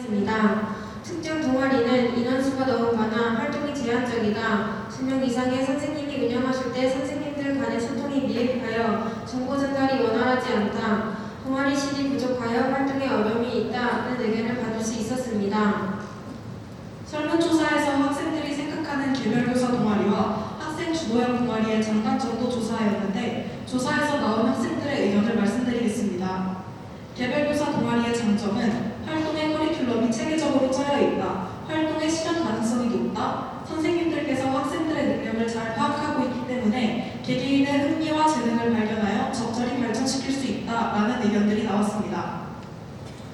있습니다. 특정 동아리는 인원수가 너무 많아 활동이 제한적이다. 10명 이상의 선생님이 운영하실 때 선생님들 간의 소통이 미흡하여 정보 전달이 원활하지 않다. 동아리실이 부족하여 활동에 어려움이 있다는 의견을 받을 수 있었습니다. 설문조사에서 학생들이 생각하는 개별교사 동아리와 학생 주도형 동아리의 장단점도 조사하였는데 조사에서 나온 학생들의 의견을 말씀드리겠습니다. 개별교사 동아리의 장점은 활동의 커리큘럼이 체계적으로 짜여 있다. 활동의 실현 가능성이 높다. 선생님들께서 학생들의 능력을 잘 파악하고 있기 때문에 개개인의 흥미와 재능을 발견하여 적절히 발전시킬 수 있다라는 의견들이 나왔습니다.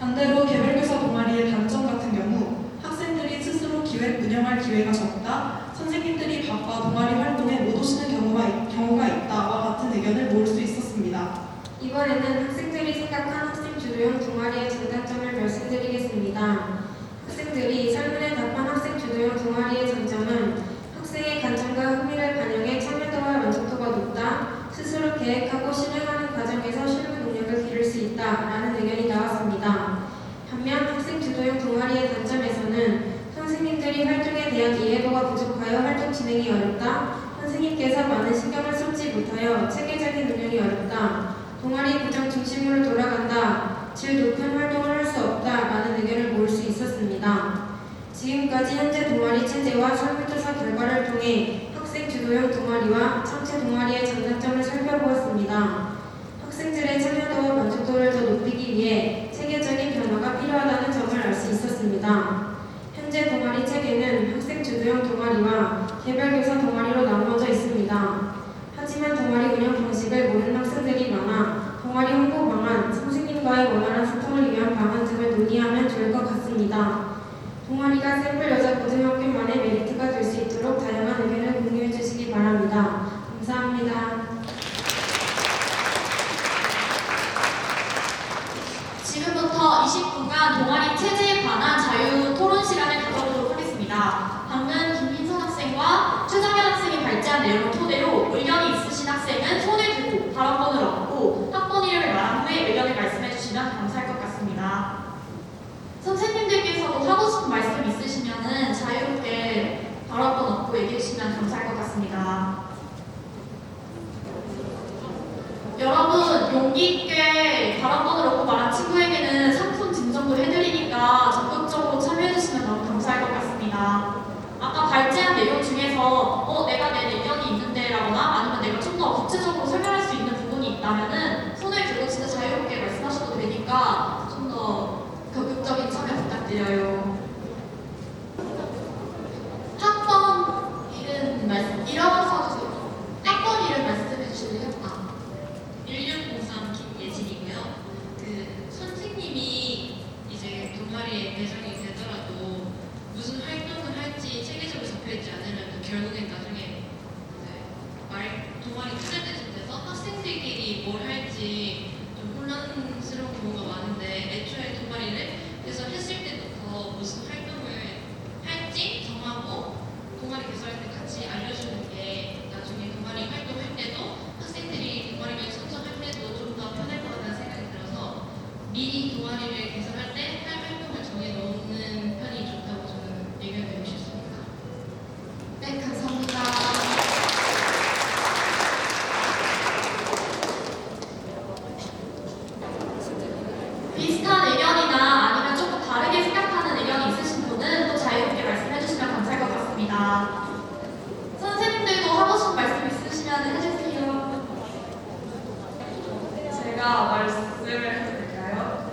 반대로 개별교사 동아리의 단점 같은 경우 학생들이 스스로 운영할 기회가 적다. 선생님들이 바빠 동아리 활동에 못 오시는 경우가 있다와 같은 의견을 모을 수 있었습니다. 이번에는 학생들이 생각한 학생 주도형 동아리의 장단점을 말씀드리겠습니다. 학생들이 설문에 답한 학생 주도형 동아리의 장점은 학생의 관점과 흥미를 반영해 참여도와 만족도가 높다. 스스로 계획하고 실행하는 과정에서 실무 능력을 기를 수 있다라는 의견이 나왔습니다. 반면 학생 주도형 동아리의 단점에서는 선생님들이 활동에 대한 이해도가 부족하여 활동 진행이 어렵다. 선생님께서 많은 신경을 쏟지 못하여 체계적인 운영이 어렵다. 동아리 구정 중심으로 돌아간다. 질 높은 활동을 할 수 없다라는 의견을 모을 수 있었습니다. 지금까지 현재 동아리 체제와 설문조사 결과를 통해 학생 주도형 동아리와 창체 동아리의 장단점을 살펴보았습니다. 학생들의 참여도와 만족도를 더 높이기 위해 체계적인 변화가 필요하다는 점을 알 수 있었습니다. 현재 동아리 체계는 학생 주도형 동아리와 개별교사 동아리로 나누어져 있습니다. 하지만 동아리 운영 방식을 모르는 학생들이 많아 동아리 홍보 방안, 선생님과의 원활한 소통을 위한 방안 등을 논의하면 좋을 것 같습니다. 동아리가 샘플 여자 고등학교만의 메리트가 될 수 있도록 다양한 의견을 공유해 주시기 바랍니다. 감사합니다. 지금부터 20분간 동아리 체제에 관한 자유 토론 시간을 가져보도록 하겠습니다. 방금 김민선 학생과 최정현 학생이 발제한 내용을 토대로 의견이 있으신 학생은 손을 들고 발언권을 얻고 학번 이름을 말한 후에 의견을 말씀해 주시면 감사할 것 같습니다. 선생님들께서도 하고 싶은 말씀 있으시면 자유롭게 발언권 얻고 얘기해 주시면 감사할 것 같습니다. 여러분, 용기 있게 발언권을 얻고 말한 친구에게는 상품 증정도 해드리니까 적극적으로 참여해주시면 너무 감사할 것 같습니다. 아까 발제한 내용 중에서 내가 내 의견이 있는데 라거나 아니면 내가 좀 더 구체적으로 설명할 수 있는 부분이 있다면은 손을 들고 진짜 자유롭게 말씀하셔도 되니까 좀 더 적극적인 참여 부탁드려요. 학번 이름 일어나서 주세요. 학번 이름 말씀해 주실래요? 1603 김예진이고요. 선생님이 이제 동아리에 배정이 되더라도 무슨 활동을 할지 체계적으로 잡혀있지 않으면 결국엔 나중에 동아리 투자 때쯤 돼서 학생들끼리 뭘 할지 좀 혼란스러운 경우가 많은데 애초에 동아리를 그래서 했을 때부터 무슨 활동을 할지 정하고 동아리 개설할 때 같이 알려주는 게 나중에 동아리 활동할 때도 학생들이 동아리를 선정할 때도 좀 더 편할 것 같다는 생각이 들어서 미리 동아리를 개설할 때 할 활동을 정해놓는 편이 좋다고 저는 의견을 내고 싶습니다. 네, 감사합니다. 비슷한 의견이나 아니면 조금 다르게 생각하는 의견이 있으신 분은 또 자유롭게 말씀해 주시면 감사할 것 같습니다. 선생님들도 하고 싶은 말씀 있으시면 해주세요. 제가 말씀을 해도 될까요?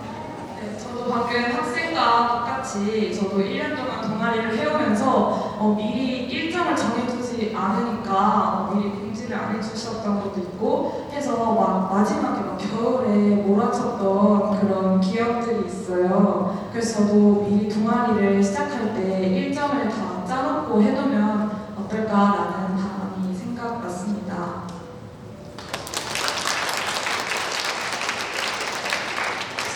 네, 저도 방금 학생과 똑같이 저도 1년 동안 동아리를 해오면서 미리 일정을 정해두지 않으니까 미리 공지를 안 해주셨던 것도 있고 해서 막 마지막에 막 겨울에 몰아쳤던 그런 기억들이 있어요. 그래서 저도 미리 동아리를 시작할 때 일정을 다 짜놓고 해두면 어떨까라는 바람이 생각났습니다.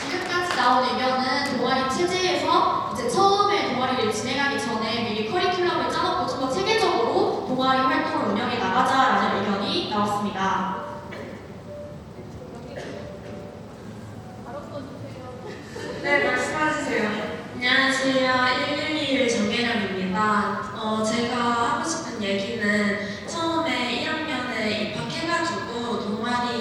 지금까지 나온 의견은 동아리 체제에서 이제 처음에 동아리를 진행하기 전에 미리 커리큘럼을 짜놓고 좀 더 체계적으로 동아리 활동을 운영해 나가자라는 의견이 나왔습니다. 네, 말씀해주세요. 안녕하세요.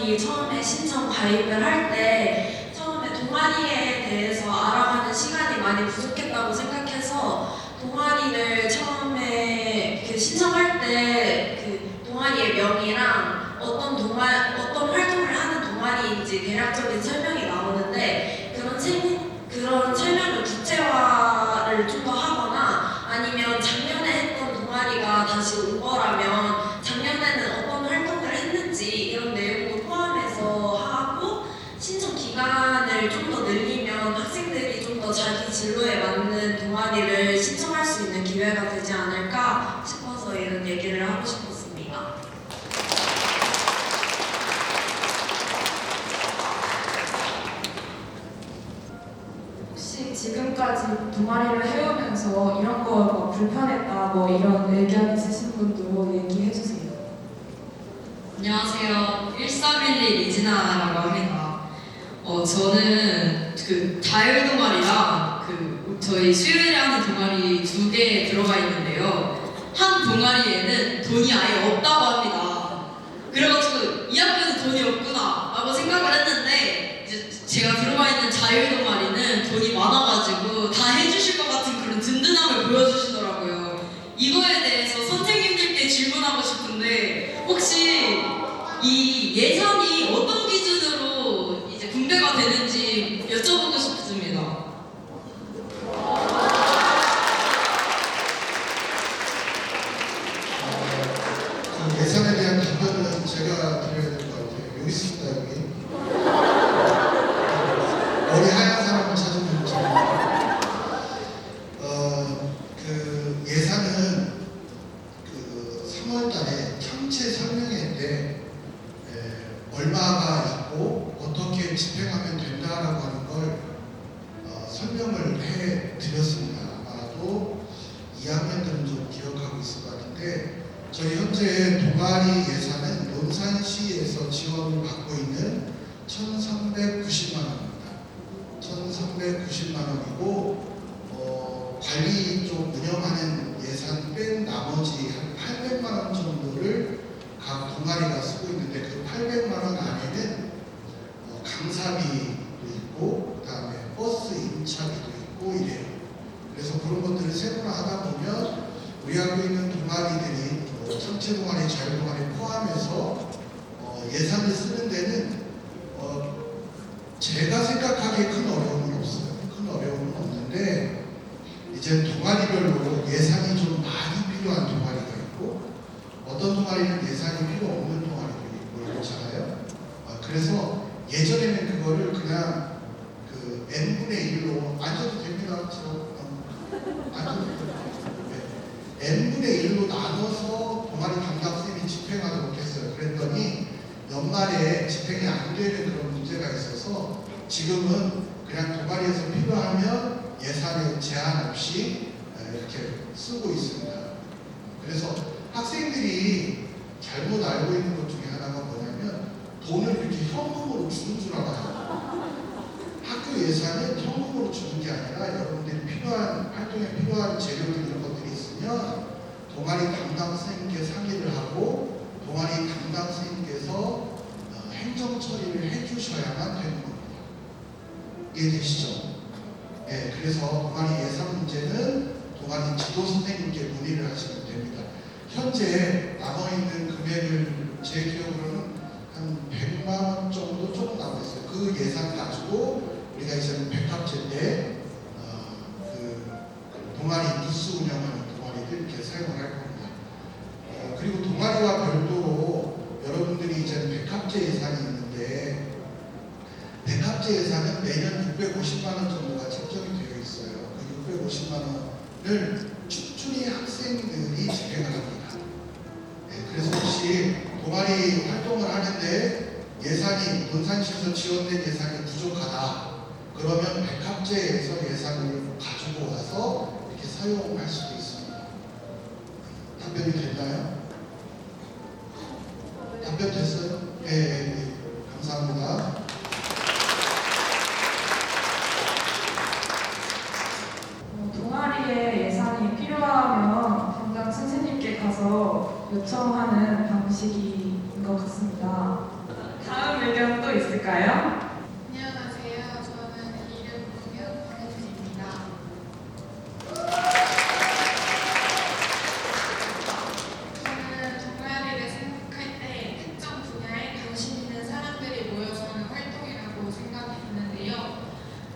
학생들이 처음에 신청 가입을 할 때 처음에 동아리에 대해서 알아가는 시간이 많이 부족했다고 생각해서 동아리를 처음에 그 신청할 때 그 동아리의 명이랑 어떤 활동을 하는 동아리인지 대략적인 설명이 나오는데 그런 설명을 구체화를 좀 더 하거나 아니면 작년에 했던 동아리가 다시 온 거라면 작년에는 어떤 활동을 했는지 이런 내용도 포함해서 하고 신청 기간을 좀 더 늘리면 학생들이 좀 더 자기 진로에 맞는 동아리를 신청할 수 있는 기회가 되지 않을까 싶어서 이런 얘기를 하고 싶었습니다. 혹시 지금까지 동아리를 해오면서 이런 거 뭐 불편했다 뭐 이런 의견 있으신 분도 얘기해 주세요. 안녕하세요. 1311 리지나라고 합니다. 저는 그 자율 동아리랑 그 저희 수요일에 하는 동아리 2개 들어가 있는데요. 한 동아리에는 돈이 아예 없다고 합니다. 그래가지고 이 학교는 돈이 없구나 라고 생각을 했는데 이제 제가 들어가 있는 자율 동아리는 돈이 많아가지고 다 해주실 것 같은 그런 든든함을 보여주시더라고요. 이거에 대해서 선생님들께 질문하고 싶은데 혹시 이 예산이 어떤 기준으로 이제 분배가 되는지 여쭤보고 싶습니다. 그 예산에 대한 답변은 제가 드려야 될 것 같아요. 여기 있습니다, 여기. 머리 하얀 사람을 찾은 분처럼. 그 예산은 그 3월 달에 청체 설명회 때 얼마가 있고 어떻게 집행하면 된다라고 하는 걸 설명을 해 드렸습니다. 아마도 2학년들은 좀 기억하고 있을 것 같은데 저희 현재 동아리 예산은 논산시에서 지원을 받고 있는 1,390만 원입니다. 1,390만 원이고 관리 쪽 운영하는 예산 뺀 나머지 한 800만 원 정도를 각 동아리가 쓰고 있는데 그 800만 원 안에는 강사비도 있고 그다음에 버스 임차비도 있고 이래요. 그래서 그런 것들을 세분화하다 보면 우리 학교에 있는 동아리들이 청체 동아리, 자율 동아리 포함해서 예산을 쓰는 데는 제가 생각하기에 큰 어려움은 없어요. 큰 어려움은 없는데 이제 동아리별로 예산이 좀 많이 필요한 동아리가 있고 어떤 동아리는 예산이 필요 없는 동아리도 있고 이렇잖아요. 그래서 예전에는 그거를 그냥 그 n분의 1로 앉아도 됩니다. 앉아도 됩니다. n분의 1로 나눠서 동아리 담당쌤이 집행하도록 했어요. 그랬더니 연말에 집행이 안 되는 그런 문제가 있어서 지금은 그냥 동아리에서 필요하면 예산에 제한 없이 이렇게 쓰고 있습니다. 그래서 학생들이 잘못 알고 있는 것 중에 하나가 뭐냐면 돈을 이렇게 현금으로 주는 줄 알아요. 학교 예산은 현금으로 주는 게 아니라 여러분들이 필요한 활동에 필요한 재료들 이런 것들이 있으면 동아리 담당 선생님께 상의를 하고 동아리 담당 선생님께서 행정 처리를 해주셔야만 되는 겁니다. 이해되시죠? 네, 그래서 동아리 예산 문제는 동아리 지도 선생님께 문의를 하시면 됩니다. 현재 남아있는 금액을 제 기억으로는 한 100만 원 정도 조금 남아있어요. 그 예산 가지고 우리가 이제는 백합제 때 그 동아리 뉴스 운영하는 동아리들 이렇게 사용을 할 겁니다. 그리고 동아리와 별도로 여러분들이 이제 백합제 예산이 있는데 백합제 예산은 매년 650만 원 정도가 책정이 되어 있어요. 그 650만 원을 춘추리 학생들이 집행을 합니다. 그래서 혹시 동아리 활동을 하는데 예산이 논산시에서 지원된 예산이 부족하다. 그러면 백합제에서 예산을 가지고 와서 이렇게 사용할 수도 있습니다. 답변이 됐나요? 답변 됐어요? 네, 감사합니다. 동아리에 예산이 필요하면 담당 선생님께 가서 요청하는 방식인 것 같습니다. 다음에 있을까요? 안녕하세요. 저는 이름 공유 박혜진입니다. 저는 동아리를 생각할 때 특정 분야에 관심 있는 사람들이 모여서 하는 활동이라고 생각했는데요.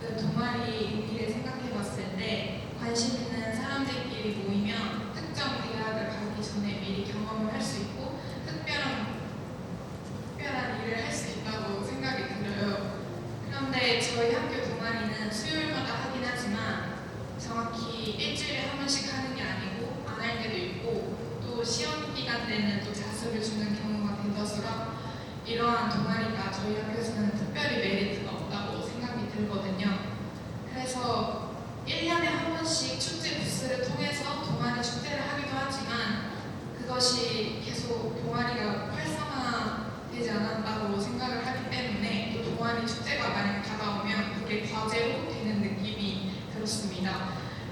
그 동아리 의미를 생각해 봤을 때 관심 있는 사람들끼리 모이면 특정 대학을 가기 전에 미리 경험을 할 수 있고 특별한 일을 할 수 있다고 생각이 들어요. 그런데 저희 학교 동아리는 수요일마다 하긴 하지만 정확히 일주일에 한 번씩 하는 게 아니고 안 할 때도 있고 또 시험 기간 때는 또 자습을 주는 경우가 대다수라 이러한 동아리가 저희 학교에서는 특별히 메리트가 없다고 생각이 들거든요. 그래서 1년에 한 번씩 축제 부스를 통해서 동아리 축제를 하기도 하지만 그것이 계속 동아리가 활성화되지 않았다고 생각을 하기 때문에 또 동아리 축제가 만약 다가오면 그게 과제로 되는 느낌이 들었습니다.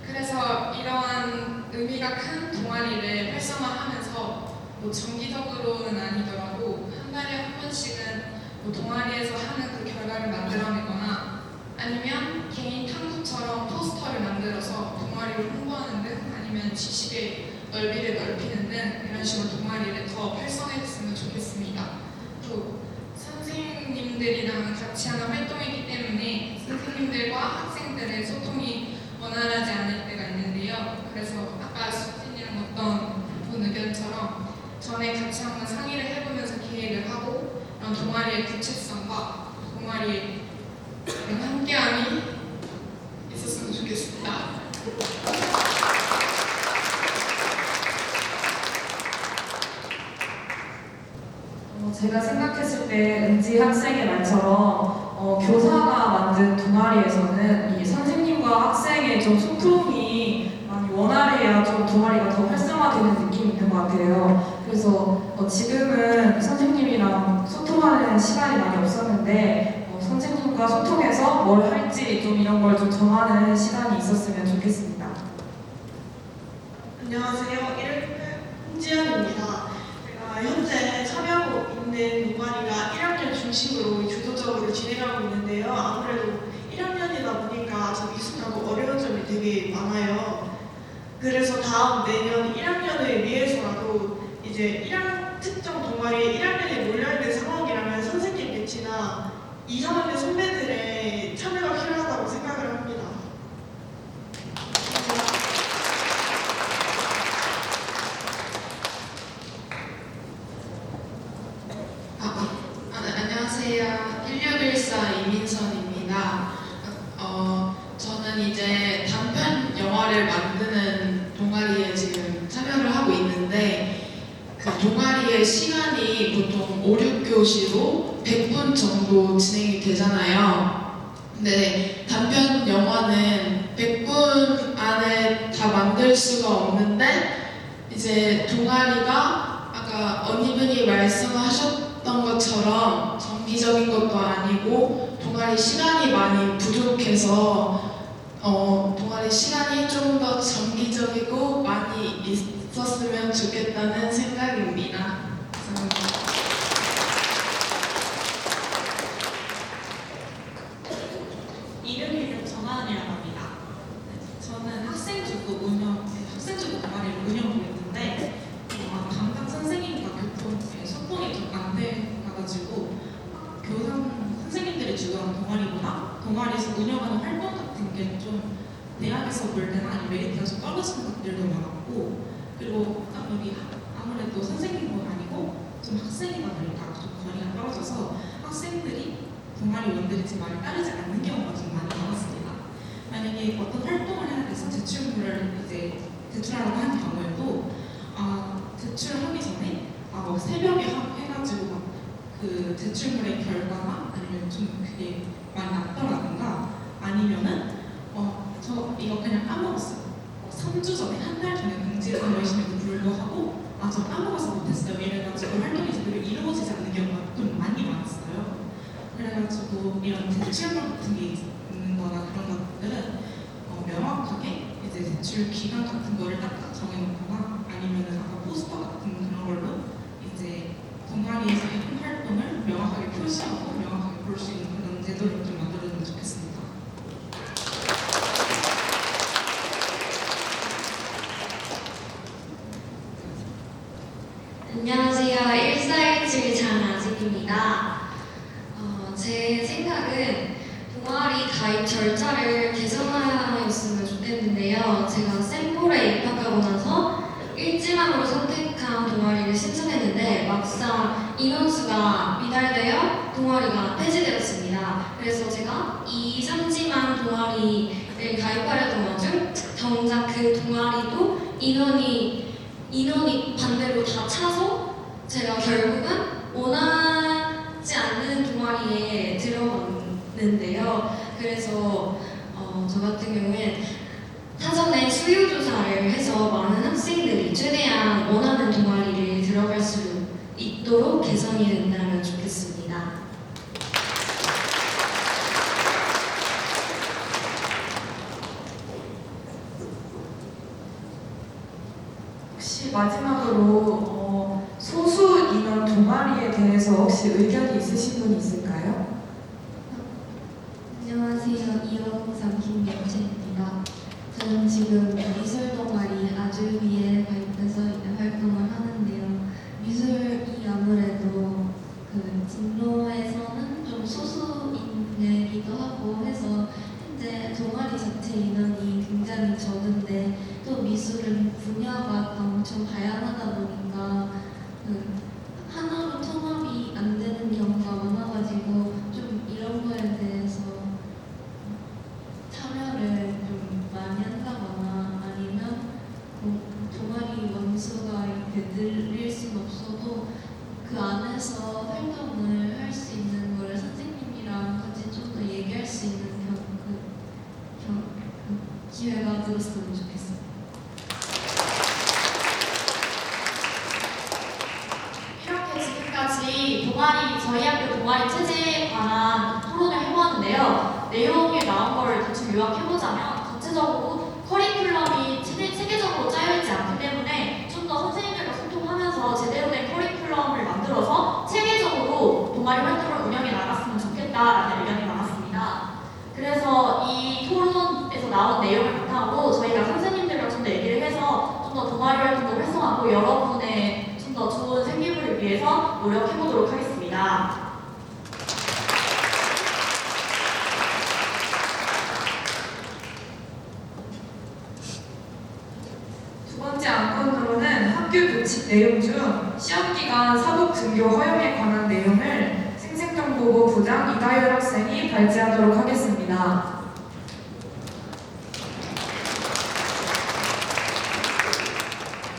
그래서 이러한 의미가 큰 동아리를 활성화하면서 뭐 정기적으로는 아니더라도 한 달에 한 번씩은 뭐 동아리에서 하는 그 결과를 만들어내거나 아니면 개인 탐구처럼 포스터를 만들어서 동아리를 홍보하는 등 아니면 지식의 넓이를 넓히는 등 이런 식으로 동아리를 더 활성화했으면 좋겠습니다. 또 선생님들이랑 같이 하는 활동이기 때문에 선생님들과 학생들의 소통이 원활하지 않을 때가 있는데요. 그래서 아까 수진이랑 어떤 분 의견처럼 전에 같이 한번 상의를 해보면서 계획을 하고 이런 동아리의 구체성과 동아리의 이런 함께함이 있었으면 좋겠습니다. 제가 생각했을 때 은지 학생의 말처럼 교사가 만든 동아리에서는 이 선생님과 학생의 좀 소통이 많이 원활해야 좀 동아리가 더 활성화되는 느낌이 있는 것 같아요. 그래서 지금은 선생님이랑 소통하는 시간이 많이 없었는데 선생님과 소통해서 뭘 할지 좀 이런 걸 좀 정하는 시간이 있었으면 좋겠습니다. 안녕하세요. 이름은 홍지연입니다. 제가 현재 참여하고 있는 동아리가 1학년 중심으로 주도적으로 진행하고 있는데요. 아무래도 1학년이다 보니까 좀 익숙하고 어려운 점이 되게 많아요. 그래서 다음 내년 1학년을 위해서라도 이제 특정 동아리에 1학년이 몰려있는 상황이라면 선생님 배치나 2, 3학년 선배들의 참여가 필요하다고 생각을 합니다. 안녕하세요. 1614 이민선입니다. 저는 이제 단편 영화를 만드는 동아리에 지금 참여를 하고 있는데 그 동아리의 시간이 보통 5, 6교시로 100분 정도 진행이 되잖아요. 근데 단편 영화는 100분 안에 다 만들 수가 없는데 이제 동아리가 아까 언니분이 말씀하셨던 것처럼 정기적인 것도 아니고 동아리 시간이 많이 부족해서 동아리 시간이 좀 더 정기적이고 많이 있었으면 좋겠다는 생각입니다. 감사합니다. 이름 정하은이라고 합니다. 저는 학생주부 동아리를 운영하고 있는데 담당 선생님과 소통이 좀 안 돼가지고 선생님들이 주도하는 동아리보다 동아리에서 운영하는 활동 같은 게 좀 대학에서 볼 때는 아니 메리트가 좀 떨어지는 것들도 많았고 그리고 여기 아무래도 선생님도 아니고 좀 학생이다 보니까 좀 거리가 떨어져서 학생들이 동아리원들이 말을 따르지 않는 경우가 좀 많이 많았습니다. 만약에 어떤 활동을 해야 돼서 제출물을 이제 제출하라고 한 경우에도 제출을 하기 전에 뭐 새벽에 해가지고 막 그 제출물의 결과가 아니면 좀 그게 많이 낮더라든가 아니면은 저 이거 그냥 까먹었어요. 3주 전에 한 달 전에 공지를 열심히 불구하고 저 까먹어서 못했어요. 이래가지고 활동이 제대로 이루어지지 않는 경우가 좀 많이 많았어요. 그래가지고 이런 제출물 같은 게 있는 거나 그런 것들은 명확하게 이제 제출 기간 같은 거를 딱딱 정해놓거나 아니면은 아까 포스터 같은 그런 걸로 이제 동아리에서 했던 활동을 명확하게 표시하고 명확하게 제 생각은 동아리 가입 절차를 개선하였으면 좋겠는데요. 제가 샘플에 입학하고 나서 일지망으로 선택한 동아리를 신청했는데 막상 인원수가 미달되어 동아리가 폐지되었습니다. 그래서 제가 2, 3지망 동아리를 가입하려던 와중 정작 그 동아리도 인원이 반대로 다 차서 제가 결국은 원하지 않는 동아리에 들어갔는데요. 그래서 저 같은 경우엔 사전에 수요 조사를 해서 많은 학생들이 최대한 원하는 동아리를 들어갈 수 있도록 개선이 된다면 좋겠습니다. 혹시 마지막으로 소수 인원 동아리에 대해서 혹시 의견이 있으신 분 있을까요? 안녕하세요. 2호공상 김명채입니다. 저는 지금 미술 동아리 아주비에 가입해서 활동을 하는데요. 미술이 아무래도 그 진로에서는 좀 소수인이기도 하고 해서 현재 동아리 자체 인원이 굉장히 적은데 또 미술은 분야가 엄청 다양하다 보니까 하나로 통합이 안 되는 경우가 많아가지고 좀 이런 거에 대해서 참여를 좀 많이 한다거나 아니면 동아리 원수가 이렇게 늘릴 순 없어도 그 안에서 활동을 할 수 있는 거를 선생님이랑 같이 좀 더 얘기할 수 있는 기회가 늘었으면 좋겠어요. 이렇게 지금까지 저희 학교 동아리 체제에 관한 토론을 해보았는데요. 내용이 나온 거를 대충 요약해보자면 전체적으로 커리큘럼이 체계적으로 짜여있지 않기 때문에 좀 더 선생님들과 소통하면서 제대로 된 커리큘럼을 만들어서 체계적으로 동아리 활동을 운영해 나갔으면 좋겠다라는 의견이 많았습니다. 그래서 이 토론에서 나온 내용을 바탕으로 저희가 선생님들과 좀 더 얘기를 해서 좀 더 동아리 활동도 활성화하고 여러분의 좀 더 좋은 생기부를 위해서 노력해보도록 하겠습니다. 두 번째 안건으로는 학교 교칙 내용 중 시험기간 사복 등교 허용에 관한 내용을 생생정보부 부장 이다율 학생이 발제하도록 하겠습니다.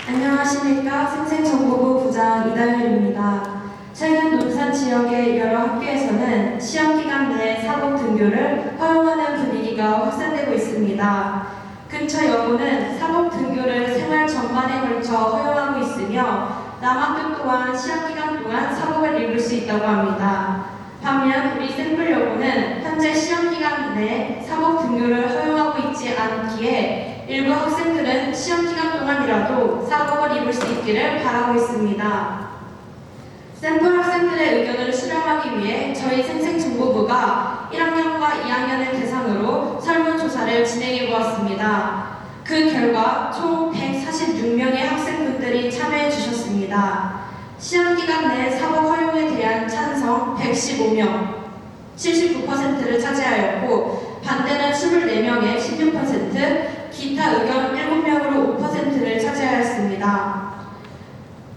안녕하십니까. 생생정보부 부장 이다율입니다. 최근 논산 지역의 여러 학교에서는 시험기간 내 사복 등교를 허용하는 분위기가 확산되고 있습니다. 근처 여고는 사복 등교를 생활 전반에 걸쳐 허용하고 있으며 남학교 또한 시험기간 동안 사복을 입을 수 있다고 합니다. 반면 우리 샘플여고는 현재 시험기간 내 사복 등교를 허용하고 있지 않기에 일부 학생들은 시험기간 동안이라도 사복을 입을 수 있기를 바라고 있습니다. 샘플 학생들의 의견을 수렴하기 위해 저희 생생정보부가 1학년과 2학년을 대상으로 설문조사를 진행해 보았습니다. 그 결과 총 146명의 학생분들이 참여해 주셨습니다. 시험기간 내 사복 허용에 대한 찬성 115명, 79%를 차지하였고 반대는 24명의 16%, 기타 의견 7명으로 5%를 차지하였습니다.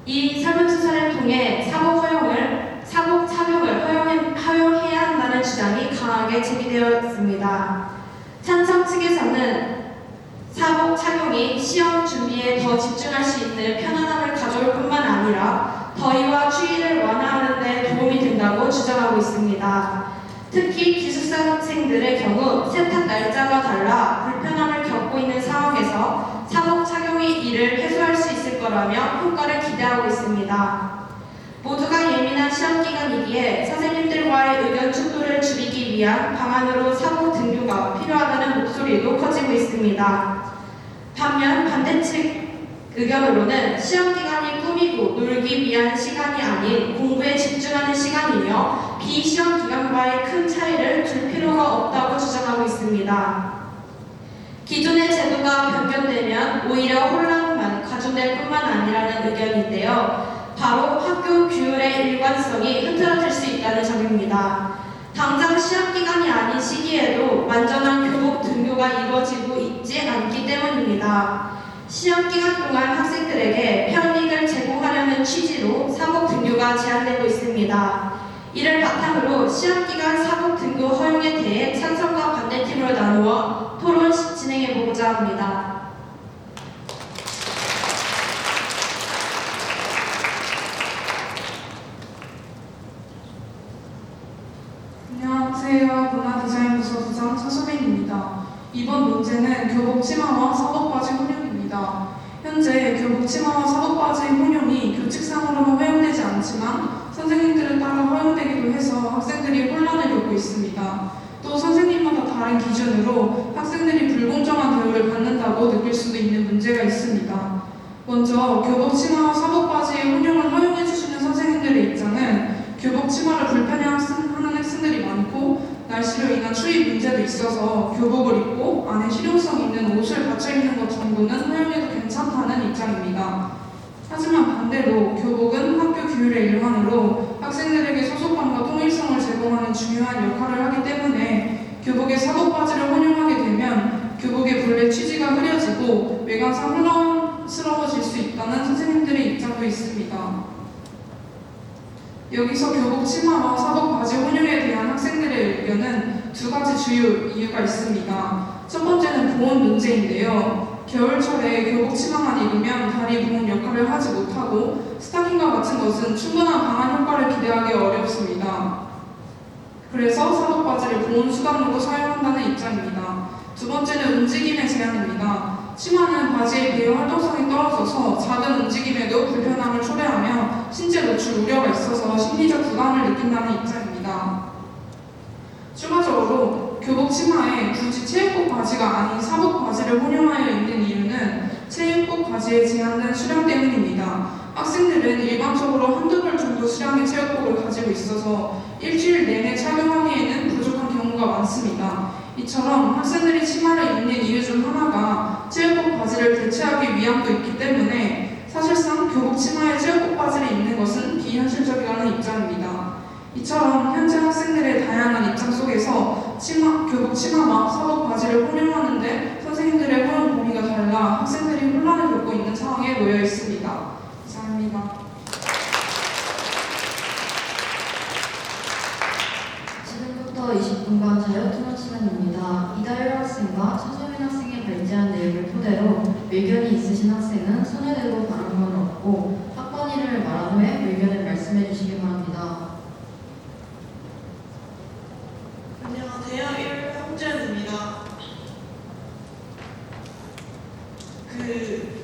이 설문조사를 통해 사복 착용을 허용해야 한다는 주장이 강하게 제기되었습니다. 찬성 측에서는 사복 착용이 시험 준비에 더 집중할 수 있는 편안함을 가져올 뿐만 아니라 더위와 추위를 완화하는 데 도움이 된다고 주장하고 있습니다. 특히 기숙사 학생들의 경우 세탁 날짜가 달라 불편함을 겪고 있는 상황에서 사복 착용이 이를 해소할 수 있을 거라며 효과를 기대하고 있습니다. 모두가 예민한 시험기간이기에 선생님들과의 의견 충돌을 줄이기 위한 방안으로 사복 등교가 필요하다는 목소리도 커지고 있습니다. 반면 반대측 의견으로는 시험기간이 꾸미고 놀기 위한 시간이 아닌 공부에 집중하는 시간이며 비시험 기간과의 큰 차이를 줄 필요가 없다고 주장하고 있습니다. 기존의 제도가 변경되면 오히려 혼란만 가중될 뿐만 아니라는 의견인데요. 바로 학교 규율의 일관성이 흐트러질 수 있다는 점입니다. 당장 시험 기간이 아닌 시기에도 완전한 교복 등교가 이루어지고 있지 않기 때문입니다. 시험 기간 동안 학생들에게 편익을 제공하려는 취지로 사복 등교가 제한되고 있습니다. 이를 바탕으로 시험 기간 사복 등교 허용에 대해 찬성과 반대팀으로 나누어 토론 진행해 보고자 합니다. 안녕하세요. 문화디자인부서 부장 차수빈입니다. 이번 문제는 교복 치마와 사복 바지 혼용입니다. 현재 교복 치마와 사복 바지 혼용이 교칙상으로는 허용되지 않지만 선생님들에 따라 허용되기도 해서 학생들이 혼란을 겪고 있습니다. 또 선생님마다 다른 기준으로 학생들이 불공정한 대우를 받는다고 느낄 수도 있는 문제가 있습니다. 먼저 교복 치마와 사복 바지의 혼용을 허용해 주시는 선생님들의 입장은 교복 치마를 불편해하는 학생들이 많고 날씨로 인한 추위 문제도 있어서 교복을 입고 안에 실용성 있는 옷을 받쳐 입는 것 정도는 허용해도 괜찮다는 입장입니다. 하지만 반대로 교복은 학교 규율의 일환으로 학생들에게 소속감과 통일성을 제공하는 중요한 역할을 하기 때문에 교복에 사복 바지를 혼용하게 되면 교복의 본래 취지가 흐려지고 외관상 혼란스러워질 수 있다는 선생님들의 입장도 있습니다. 여기서 교복 치마와 사복 바지 혼용에 대한 학생들의 의견은 두 가지 주요 이유가 있습니다. 첫 번째는 보온 문제인데요. 겨울철에 교복 치마만 입으면 다리 보온 역할을 하지 못하고 스타킹과 같은 것은 충분한 방한 효과를 기대하기 어렵습니다. 그래서 사복 바지를 보온 수단으로 사용한다는 입장입니다. 두 번째는 움직임의 제한입니다. 치마는 바지의 배열 활동성이 떨어져서 작은 움직임에도 불편함을 초래하며 신체 노출 우려가 있어서 심리적 부담을 느낀다는 입장입니다. 추가적으로 교복 치마에 굳이 체육복 바지가 아닌 사복 바지를 혼용하여 입는 이유는 체육복 바지의 제한된 수량 때문입니다. 학생들은 일반적으로 한두 벌 정도 수량의 체육복을 가지고 있어서 일주일 내내 착용하기에는 부족한 경우가 많습니다. 이처럼 학생들이 치마를 입는 이유 중 하나가 체육복 바지를 대체하기 위함도 있기 때문에 사실상 교복 치마에 체육복 바지를 입는 것은 비현실적이라는 입장입니다. 이처럼 현재 학생들의 다양한 입장 속에서 교복 치마와 사복 바지를 혼용하는데 선생님들의 허용 범위가 달라 학생들이 혼란을 겪고 있는 상황에 놓여 있습니다. 이상입니다. 지금부터 20분간 자유토론 시간입니다. 이다율 학생과 차소민 학생이 발제한 내용을 토대로 의견이 있으신 학생은 손을 들고 발언권을 얻고 학번일을 말한 후에 의견을 말씀해 주시기 바랍니다. 안녕하세요. 1회 홍재현입니다.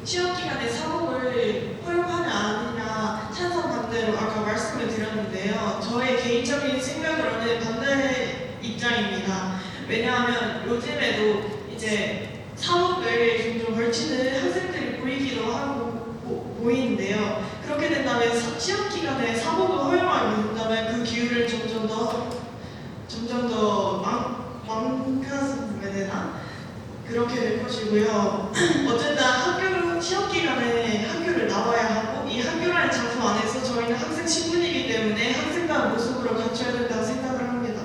시험 기간에 사복을 허용하냐 아니냐 찬성 반대로 아까 말씀을 드렸는데요. 저의 개인적인 생각으로는 반대 입장입니다. 왜냐하면 요즘에도 이제 사복을 종종 걸치는 학생들이 보이기도 하고 보이는데요. 그렇게 된다면 시험 기간에 사복을 허용하게 된다면 그 기회를 점점 더 망가지게 되나? 그렇게 될 것이고요. 어쨌든 시험 기간에 학교를 나와야 하고 이 학교라는 장소 안에서 저희는 학생 신분이기 때문에 학생다운 모습으로 갖춰야 된다고 생각을 합니다.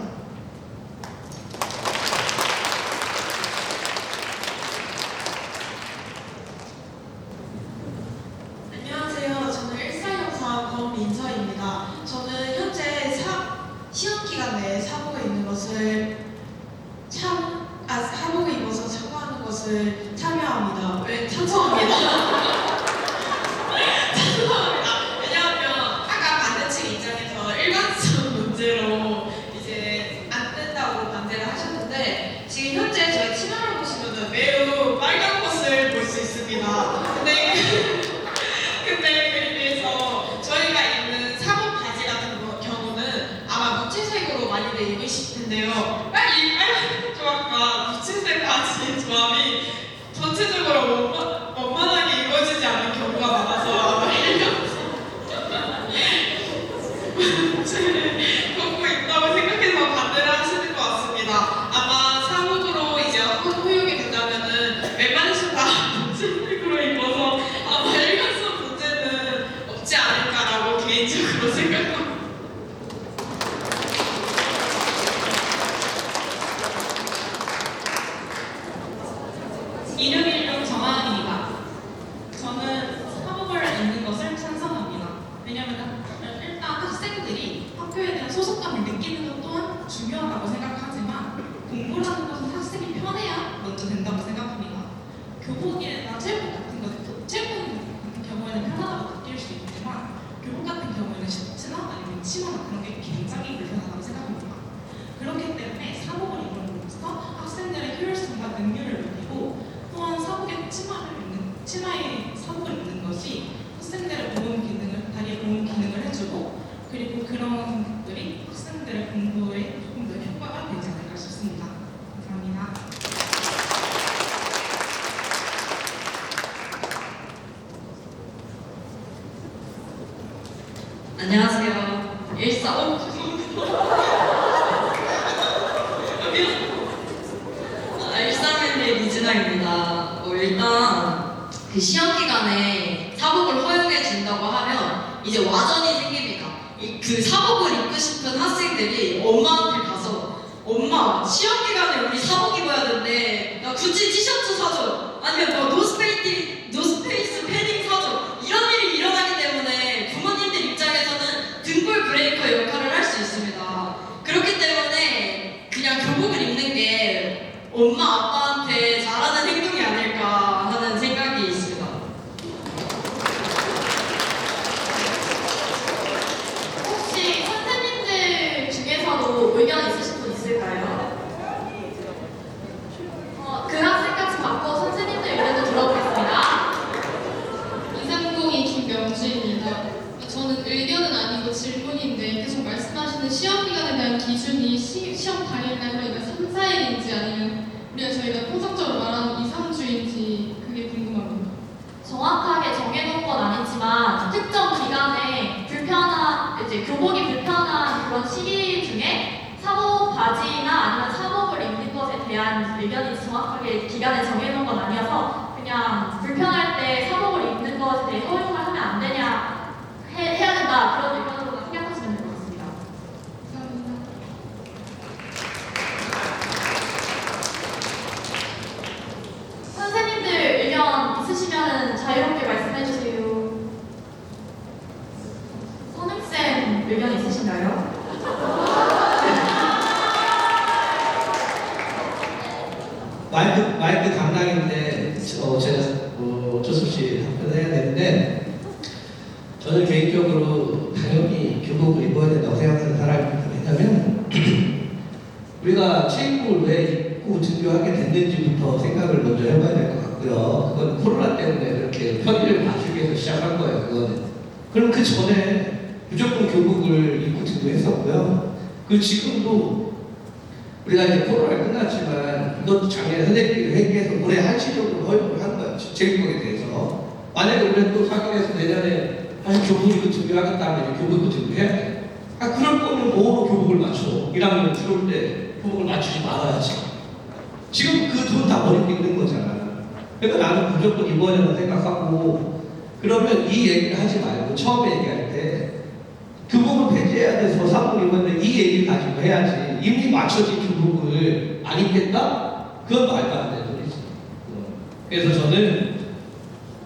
안녕하세요. 저는 1404 권민서입니다. 저는 현재 시험 기간 내에 사복을 입는 것을 사복을 입어서 참고하는 것을 참여합니다. 찬성합니다. 찬성합니다. 왜냐하면 아까 반대측 입장에서 일관성 문제로 이제 안 된다고 반대를 하셨는데 지금 현재 저희 치마를 보시면 매우 빨간 것을 볼 수 있습니다. 근데 그에 비해서 저희가 입는 사복 바지 같은 경우는 아마 무채색으로 많이들 입으실 텐데요. 빨간 조합과 무채색 바지의 조합이 전체적으로 원만하게 입어지지 않는 경우가 많아서 아마 갖고 있다고 생각해서 반대를 하시는 것 같습니다. 아마 사복으로 이제 허용이 된다면은 웬만해서 다 무채색으로 입어서 아마 일관성 문제는 없지 않을까라고 개인적으로 생각합니다. 그 시험 기간에 사복을 허용해 준다고 하면 이제 와전이 생깁니다. 그 사복을 입고 싶은 학생들이 엄마한테 가서 엄마 시험 기간에 우리 사복 입어야 되는데 나 구찌 티셔츠 사줘 아니면 뭐 노스페이스 패딩 사줘 이런 일이 일어나기 때문에 부모님들 입장에서는 등골 브레이커 역할을 할 수 있습니다. 그렇기 때문에 그냥 교복을 입는 게 엄마 아빠한테 잘하는 행동이 아닐까 하는 생각이 있습니다. 혹시 선생님들 중에서도 의견 있으신 분 있을까요? 그 학생까지 받고 선생님들 의견도 들어보겠습니다. 230이 김명주입니다. 저는 의견은 아니고 질문인데 계속 말씀하시는 시험 기간에 대한 기준이 시험 당일날 저희가 3, 4일인지 아니면 저희가 통상적으로 말하는 2, 3주인지 그게 궁금합니다. 정확하게 정해놓은 건 아니지만 특정 기간에 이제 교복이 불편한 그런 시기 중에 사복 바지나 아니면 사복을 입는 것에 대한 의견이 정확하게 기간에 정해놓은 건 아니어서 그냥 불편할 때 사복을 입는 것에 대해 허용을 하면 안 되냐 해야 된다 그런 의견으로 생각하시면 될 것 같습니다. 감사합니다. 선생님들 의견 있으시면 자유롭게 말씀해 주세요. 선생쌤 의견 있으신가요? 마이크 담당인데 제가 어쩔 수 없이 답변을 해야 되는데 저는 개인적으로 당연히 교복을 입어야 된다고 생각하는 사람입니다. 왜냐하면 우리가 체육복을 왜 입고 등교하게 됐는지부터 생각을 먼저 해봐야 될 것 같고요. 그건 코로나 때문에 그렇게 편의를 맞추기 위해서 시작한 거예요. 그거는. 그럼 그 전에 무조건 교복을 입고 등교했었고요. 그 지금도 우리가 이제 코로나가 끝났지만 이것도 작년에 선생님들이 회의해서 올해 한시적으로 허용을 한 거예요. 체육복에 대해서. 만약에 우리가 또 상황에서 내년에 교복 입고 등교하겠다 하면 교복 입고 등교해야 돼. 그럴 거면 뭐로 교복을 맞춰? 1학년 들어올 때 교복을 맞추지 말아야지. 지금 그 돈 다 버리고 있는 거잖아. 그러니까 나는 무조건 입어야 된다고 생각하고 그러면 이 얘기를 하지 말고 처음에 얘기할 때 교복을 폐지해야 돼서 사복 입었는데 이 얘기를 가지고 해야지. 이미 맞춰진 교복을 안 입겠다? 그건 말도 안 되는 소리지. 그래서 저는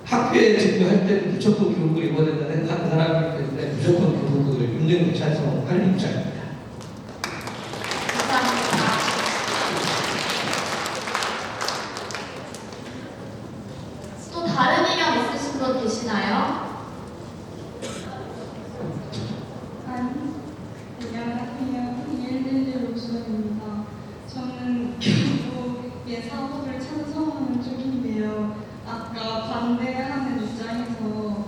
학교에 등교할 때는 무조건 교복을 입어야 된다 생각하는 사람이기 때문에 무조건 교복을 입는 걸 찬성할 입장입니다. 감사합니다. 또 다른 의견 있으신 분 계시나요? 안녕하세요. 111 옥수입니다. 저는 교복의 사복을 찬성하는 쪽인데요. 아까 반대하는 입장에서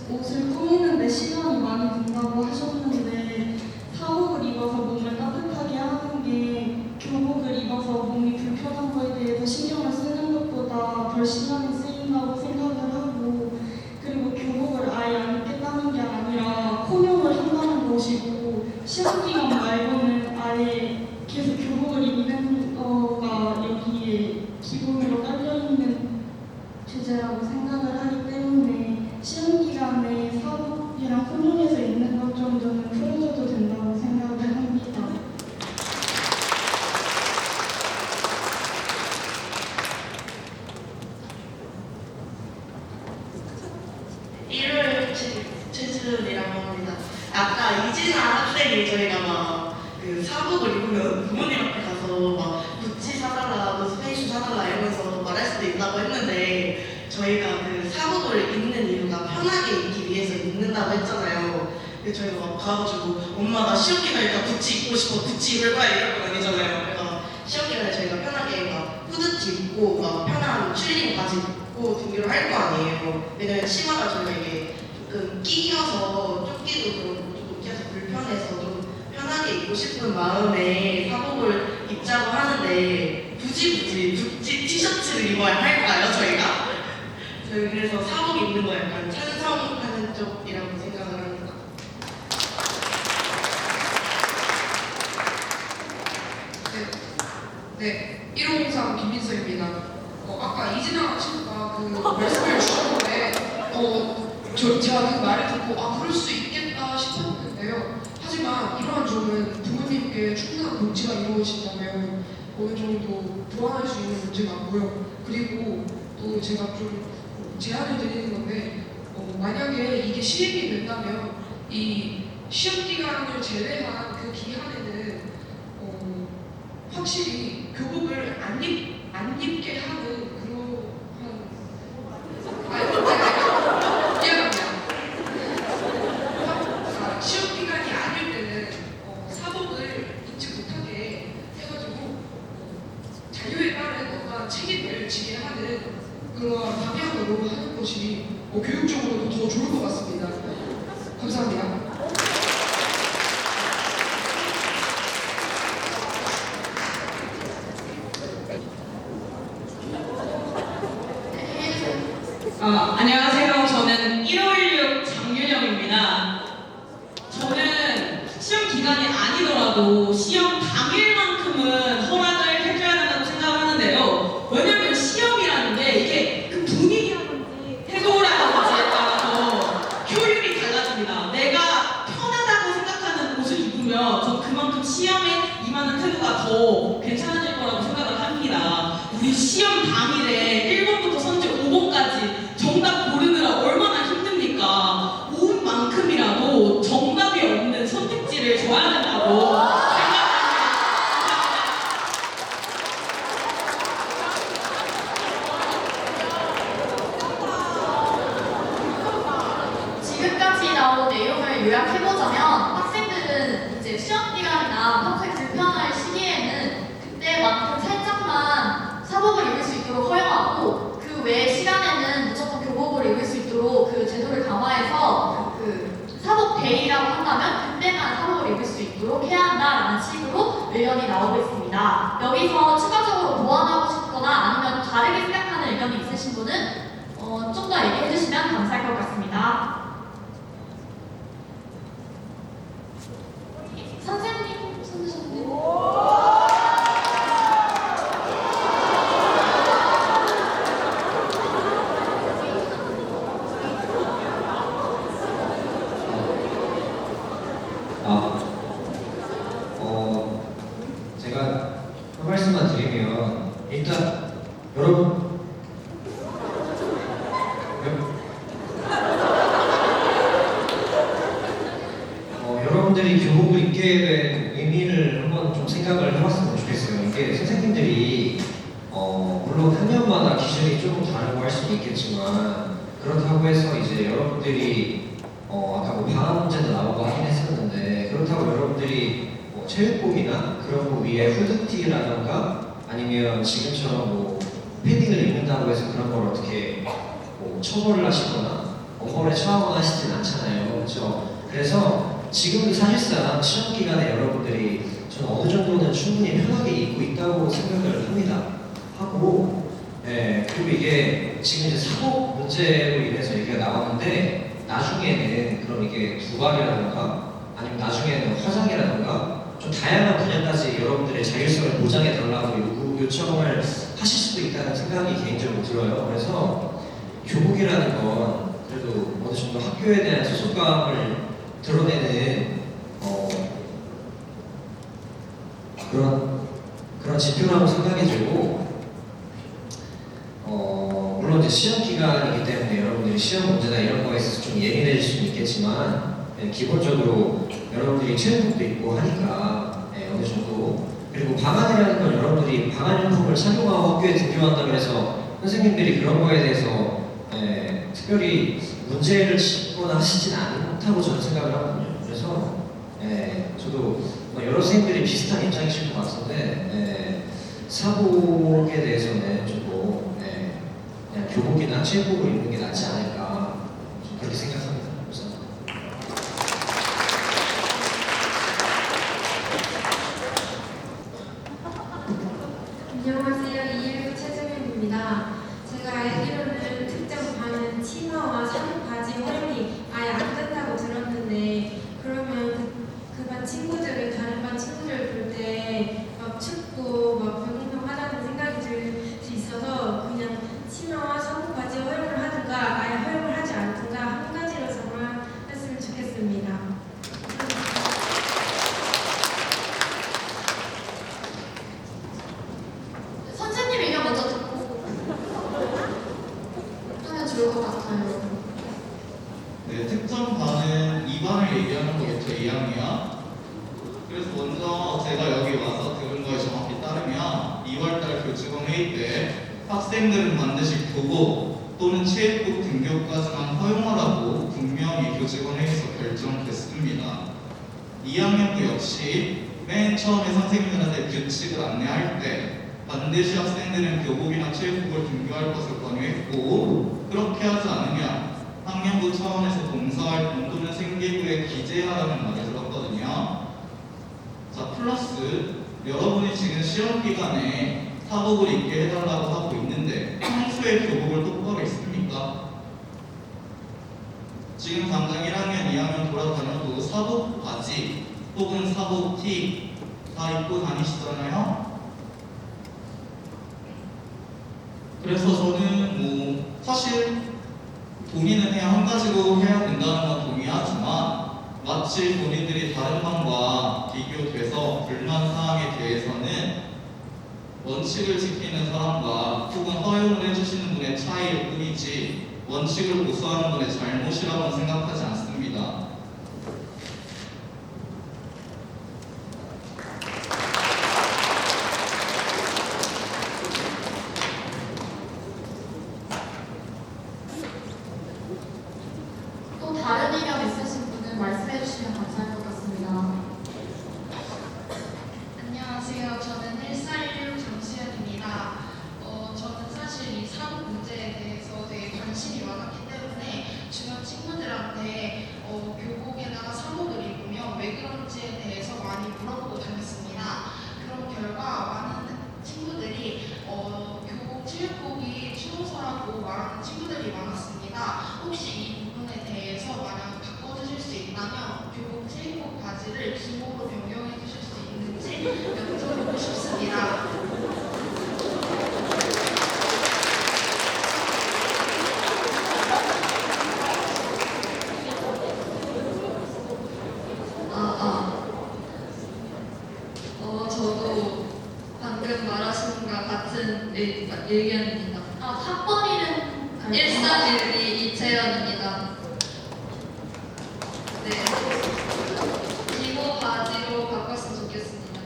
옷을 꾸미는데 시간이 많이 든다고 하셨는데 사복을 입어서 몸을 따뜻하게 하는 게 교복을 입어서 몸이 불편한 거에 대해서 신경을 쓰는 것보다 덜 시간이 쓰인다고 생각을 하고 그리고 교복을 아예 안 입겠다는 게 아니라 혼용을 한다는 것이고 시험 기간 말고는 아예 계속 교복을 입는 거가 여기에 기본으로 깔려있는 주제라고 생각을 하기 때문에 시험 기간에 사복이랑 혼용해서 입는 것 정도는 풀어줘도 된다고 생각을 합니다. 최준이라고 합니다. 아까 이진아 학생이 저희가 막 그 사복을 입으면 부모님 앞에 가서 막 구찌 사달라, 노스페이스 사달라 이러면서 말할 수도 있다고 했는데 저희가 그 사복을 입는 이유가 편하게 입기 위해서 입는다고 했잖아요. 근데 저희가 막 가가지고 엄마 나 시험 기간이니까 구찌 입고 싶어, 구찌 입을 거야 이럴 건 아니잖아요. 그러니까 시험 기간에 저희가 편하게 막 후드티 입고 막 편한 칠링 바지 입고 등교를 할 거 아니에요. 왜냐면 치마가 저희가 이게 조금 끼어서 쫓기도 그렇고 조금 끼어서 불편해서 좀 편하게 입고 싶은 마음에 사복을 입자고 하는데 굳이 구찌 티셔츠를 입어야 할까요 저희가? 저희 그래서 사복 입는 거 약간 찬성하는 쪽이라고 생각을 합니다. 네, 1503 김민서입니다. 아까 이진아 친구가 그 말씀을 주셨는데 제가 그 말을 듣고 그럴 수 있겠다 싶었는데요. 하지만 이러한 점은 부모님께 충분한 공지가 이루어진다면 어느 정도 보완할 수 있는 문제 같고요. 그리고 또 제가 좀 제안을 드리는 건데 만약에 이게 시행이 된다면 이 시험 기간을 제외한 그 기간에는 확실히 교복을 안 입게 하는 미안합니다. 시험 기간이 아닐 때는 사복을 입지 못하게 해가지고 자유에 따른 어떤 책임을 지게 하는 그런 방향으로 하는 것이 교육적으로도 더 좋을 것 같습니다. 감사합니다. 안녕하세요. 저는 1516 장윤영입니다. 저는 시험 기간이 아니더라도 시험 당일만큼은 허락을 해줘야 된다고 생각을 하는데요. 왜냐면 시험이라는 게 이게 그 분위기라든지 태도라든지에 따라서 효율이 달라집니다. 내가 편하다고 생각하는 옷을 입으면 전 그만큼 시험에 임하는 태도가 더 괜찮아질 거라고 생각을 합니다. 우리 시험 당일에 1번부터 선지 5번까지 정답 고르느라 얼마나 힘듭니까? 5분만큼이라도 정답이 없는 선택지를 줘야 된다고 생각합니다. 지금까지 나온 내용을 요약해보자면 학생들은 이제 시험 기간이나 평소에 불편할 시기에는 그때만큼 살짝만 사복을 입을 수 있도록 허용하고 그 외 시간에는 무조건 교복을 입을 수 있도록 그 제도를 강화해서 그 사복 데이라고 한다면 그때만 사복을 입을 수 있도록 해야 한다라는 식으로 의견이 나오고 있습니다. 여기서 추가적으로 보완하고 싶거나 아니면 다르게 생각하는 의견이 있으신 분은 좀 더 얘기해 주시면 감사할 것 같습니다. 선생님 손드셨네요. 제가 한 말씀만 드리면 일단 여러분들이 교복을 입게 된 의미를 한번 좀 생각을 해봤으면 좋겠어요. 이게 선생님들이 물론 학년마다 기준이 조금 다르고 할 수도 있겠지만 그렇다고 해서 이제 여러분들이 아까 뭐 방학 문제도 나오고 하긴 했었는데 그렇다고 여러분들이 체육복이나 그런 거 위에 후드티라던가 아니면 지금처럼 뭐 패딩을 입는다고 해서 그런 걸 어떻게 뭐 처벌을 하시거나 엄벌에 처하거나 하시진 않잖아요. 그렇죠? 그래서 지금도 사실상 시험 기간에 여러분들이 저는 어느 정도는 충분히 편하게 입고 있다고 생각을 합니다. 하고 그리고 이게 지금 이제 사복 문제로 인해서 얘기가 나왔는데 나중에는 그럼 이게 두발이라던가 아니면 나중에는 화장이라던가 좀 다양한 분야까지 여러분들의 자율성을 보장해 달라고 요청을 하실 수도 있다는 생각이 개인적으로 들어요. 그래서 교복이라는 건 그래도 어느 정도 학교에 대한 소속감을 드러내는 그런 지표라고 생각이 들고 물론 이제 시험 기간이기 때문에 여러분들이 시험 문제나 이런 거에 있어서 좀 예민해질 수는 있겠지만 기본적으로 여러분들이 체육복도 입고 하니까 어느 정도 그리고 방한이라는 건 여러분들이 방한 유니폼을 착용하고 학교에 등교한다고 해서 선생님들이 그런 거에 대해서 특별히 문제를 짓거나 하시진 않다고 저는 생각을 하거든요. 그래서 저도 여러 선생님들이 비슷한 입장이실 것 같은데 사복에 대해서는 조금 그냥 교복이나 체육복을 입는 게 낫지 않을까 그렇게 생각합니다. 안녕하세요. 219 최정현입니다. 제가 알기로는 특정 반은 치마와 사복 바지 활용이 아예 안 된다고 들었는데 그러면 그 반 친구들은 다른 반 친구들 볼 때 막 춥고 막 불공평하다는 생각이 들 수 있어서 그냥 먼저 제가 여기 와서 들은 거에 정확히 따르면 2월달 교직원 회의 때 학생들은 반드시 교복 또는 체육복 등교까지만 허용하라고 분명히 교직원 회의에서 결정됐습니다. 2학년도 역시 맨 처음에 선생님들한테 규칙을 안내할 때 반드시 학생들은 교복이나 체육복을 등교할 것을 권유했고, 그렇게 하지 않으면 학년부 차원에서 봉사활동 또는 생계부에 기재하라는 말을 들었거든요. 자, 플러스 여러분이 지금 시험 기간에 사복을 입게 해달라고 하고 있는데 평소에 교복을 똑바로 입습니까? 지금 당장 1학년, 2학년 돌아다녀도 사복 바지 혹은 사복 티 다 입고 다니시잖아요. 그래서 저는 사실 동의는 해야 한 가지로 해야 된다는 건 동의하지만 마치 본인들이 다른 반과 비교돼서 불만 사항에 대해서는 원칙을 지키는 사람과 혹은 허용을 해주시는 분의 차이일 뿐이지 원칙을 고수하는 분의 잘못이라고는 생각하지 않습니다. 또 다른 의견 있으신 분은 말씀해 주시면 감사할 것 같습니다. 안녕하세요. 저는 1416 정시현입니다. 저는 사실 이 사복 문제에 대해서 되게 관심이 많았기 때문에 주변 친구들한테 교복에다가 사복을 입으면 왜 그런지에 대해서 많이 물어보고 다녔습니다. 그런 결과 많은 친구들이 교복, 체육복이 추워서라고 말하는 친구들이 많았습니다. 혹시 이 부분에 대해서 만약 바꿔주실 수 있다면 교복, 체육복 바지를 기모로 변경해 주실 수 있는지 여쭤보고 싶습니다. 저도 방금 말하신 것과 같은 의견입니다. 학번 이름 1412 이채연입니다. 네. 기모 바지로 바꿨으면 좋겠습니다.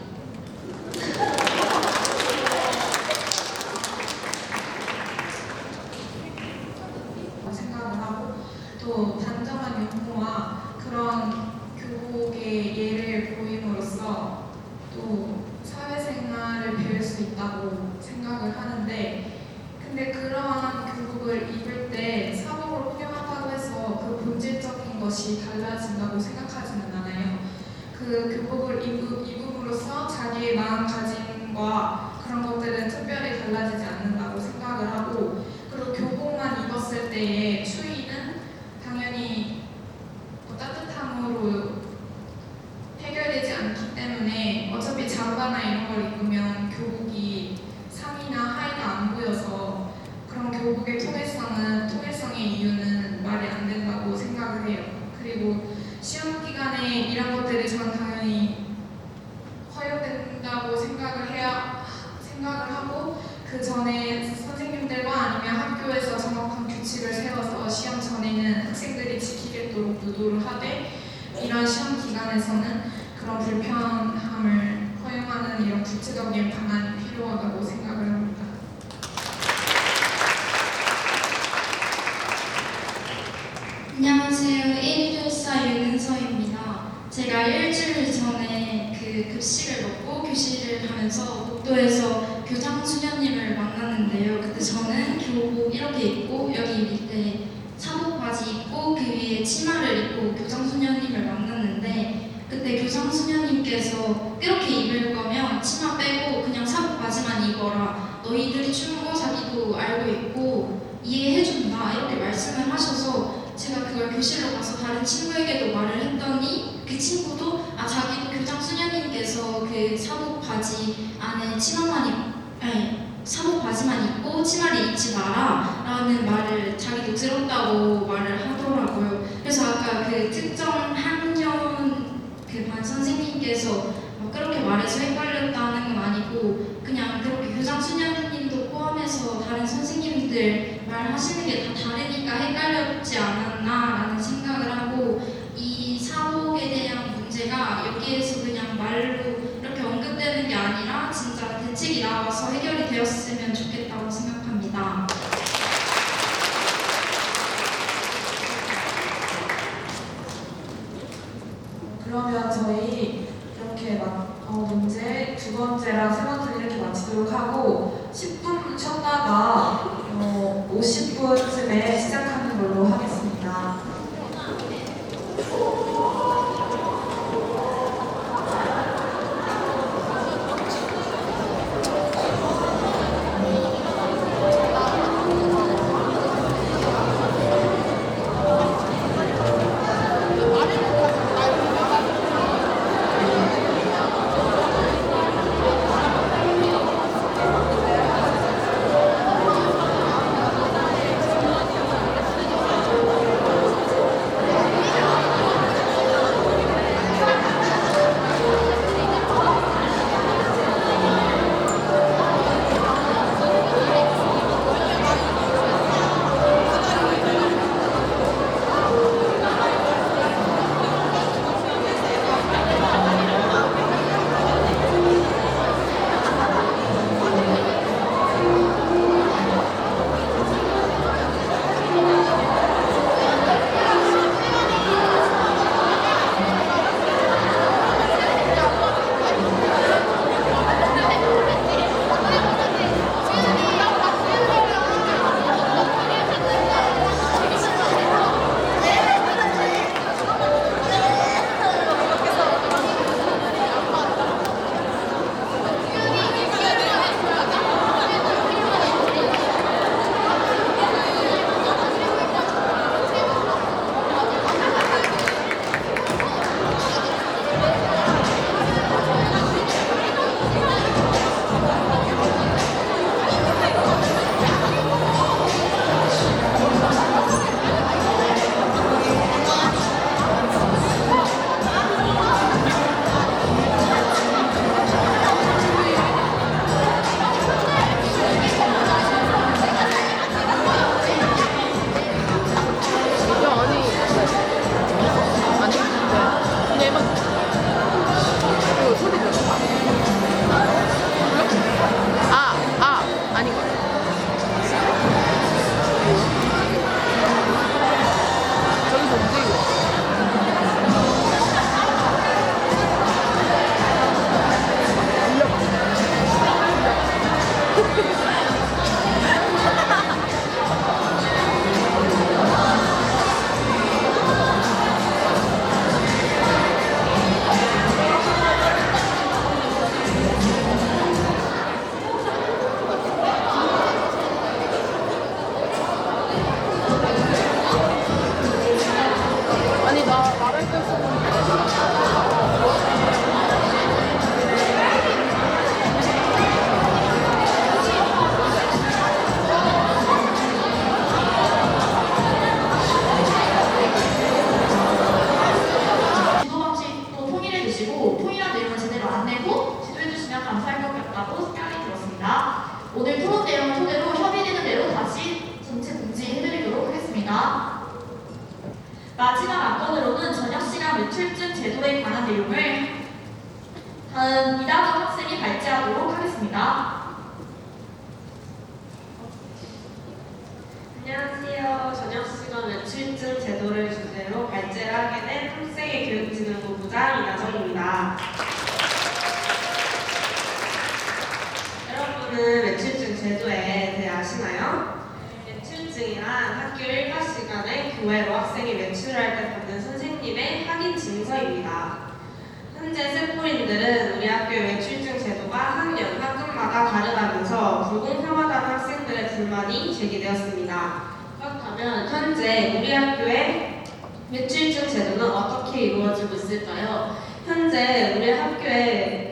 생각을 하고 또 단정한 유무와 그런 교복의 예를 보임으로써 또 사회생활을 배울 수 있다고 생각을 하는데, 근데 그러한 교복을 입을 때 사복을 활용한다고 해서 그 본질적인 것이 달라진다고 생각하지는 않아요. 그 교복을 입음으로써 자기의 마음가짐과 그런 것들은 특별히 달라지지 않는다고 생각을 하고, 그리고 교복만 입었을 때의 추위는 당연히 따뜻함으로 해결되지 않기 때문에 어차피 잠바나 이런 걸 입으면 교복이 상의나 하의가 안 보여서 그런 교복의 통일성의 이유는 말이 안 된다고 생각을 해요. 그리고 시험 기간에 이런 것들이 저는 당연히 허용된다고 생각을 하고, 그 전에 선생님들과 아니면 학교에서 정확한 규칙을 세워서 시험 전에는 학생들이 지키겠도록 유도를 하되, 이런 시험 기간에서는 그런 불편함을 허용하는 이런 구체적인 방안이 필요하다고 생각을 합니다. 안녕하세요. 114 윤은서입니다. 제가 일주일 전에 그 급식을 먹고 교실을 하면서 복도에서 교장 수녀님을 만났는데요. 그때 저는 교복 이렇게 입고 여기 밑에 사복 바지 입고 그 위에 치마를 입고 교장 수녀님을 만났는데, 그때 교장 수녀님께서 이렇게 입을 거면 치마 빼고 그냥 사복 바지만 입어라. 너희들이 추운 거 자기도 알고 있고 이해해준다. 이렇게 말씀을 하셔서 제가 그걸 교실로 가서 다른 친구에게도 말을 했더니 그 친구도 자기도 교장 수녀님께서 그 사복 바지 안에 사복 바지만 입고 치마를 입지 마라 라는 말을 자기도 들었다고 말을 하더라고요. 그래서 아까 그 특정 학년 그 반 선생님께서 그렇게 말해서 헷갈렸다는 건 아니고, 그냥 그렇게 교장 수녀님도 포함해서 다른 선생님들 말하시는 게 다 다르니까 헷갈렸지 않았나 라는 생각을 하고, 이 사복에 대한 문제가 여기에서 그냥 말 말로 이렇게 언급되는 게 아니라 진짜 대책이 나와서 해결이 되었으면 좋겠다고 생각합니다. 그러면 저희 이렇게 문제 두 번째랑 세 번째를 이렇게 마치도록 하고 10분 쉬었다가 50분쯤에 시작하는 걸로 하겠습니다. 오늘 토론 내용을 토대로 협의되는 대로 다시 전체 공지해드리도록 하겠습니다. 마지막 안건으로는 저녁시간 외출증 제도에 관한 내용을 다음 이다정 학생이 발제하도록 하겠습니다. 안녕하세요. 저녁시간 외출증 제도를 주제로 발제를 하게 된 학생의 교육진흥부 부장 이다정입니다. 여러분은 외출증 제도에 대해 아시나요? 외출증이란 학교 일과 시간에 교외로 학생이 외출할 때 받는 선생님의 확인 증서입니다. 현재 셀포인들은 우리 학교의 외출증 제도가 학년, 학급마다 다르다면서 불공평하다는 학생들의 불만이 제기되었습니다. 그렇다면 현재 우리 학교의 외출증 제도는 어떻게 이루어지고 있을까요? 현재 우리 학교에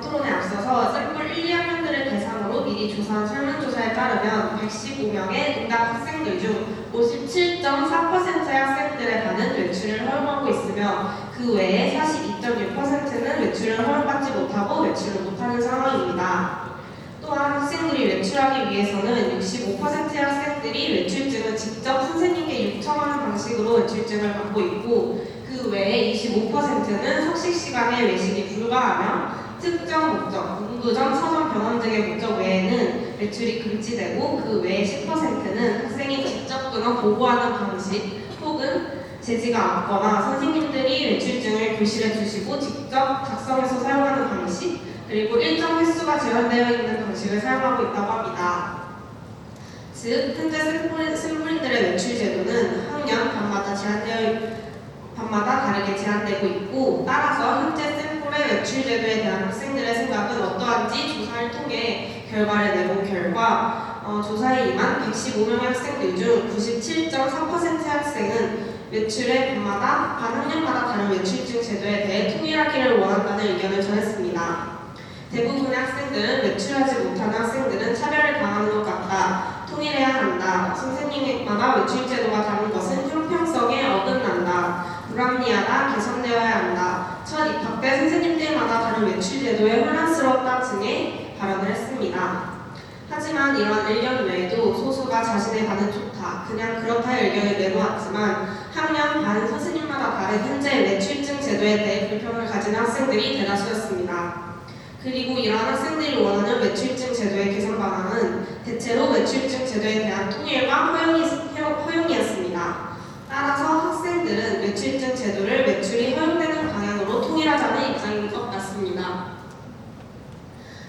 토론에 앞서서 샘플 1, 2학년들을 대상으로 미리 조사한 설문조사에 따르면 115명의 응답 학생들 중 57.4%의 학생들에 반은 외출을 허용하고 있으며 그 외에 42.6%는 외출을 허용받지 못하고 외출을 못하는 상황입니다. 또한 학생들이 외출하기 위해서는 65%의 학생들이 외출증을 직접 선생님께 요청하는 방식으로 외출증을 받고 있고 그 그 외에 25%는 석식 시간에 외식이 불가하며 특정 목적, 공부점, 서점, 병원 등의 목적 외에는 외출이 금지되고 그 외에 10%는 학생이 직접 끊어 보고하는 방식 혹은 제지가 없거나 선생님들이 외출증을 교실에 두시고 직접 작성해서 사용하는 방식 그리고 일정 횟수가 제한되어 있는 방식을 사용하고 있다고 합니다. 즉, 현재 샘플인들의 외출 제도는 학년 밤마다 다르게 제한되고 있고 따라서 현재 샘플의 외출 제도에 대한 학생들의 생각은 어떠한지 조사를 통해 결과를 내본 결과 조사에 임한 115명의 학생들 중 97.3%의 학생은 외출에 반학년마다 다른 외출증 제도에 대해 통일하기를 원한다는 의견을 전했습니다. 대부분의 학생들은 외출하지 못하는 학생들은 차별을 당하는 것 같다. 통일해야 한다. 선생님마다 외출 제도가 다른 것은 형평성에 어긋난다. 불합리하다. 개선되어야 한다. 첫 입학 때 선생님들마다 다른 외출 제도에 혼란스러웠다 등의 발언을 했습니다. 하지만 이런 의견 외에도 소수가 자신의 반은 좋다. 그냥 그렇다의 의견을 내놓았지만 학년 반 선생님마다 다른 현재 외출증 제도에 대해 불평을 가지는 학생들이 대다수였습니다. 그리고 이러한 학생들이 원하는 외출증 제도의 개선 방안은 대체로 외출증 제도에 대한 통일과 허용이었습니다. 따라서 학생들은 외출증 제도를 외출이 허용되는 방향으로 통일하자는 입장인 것 같습니다.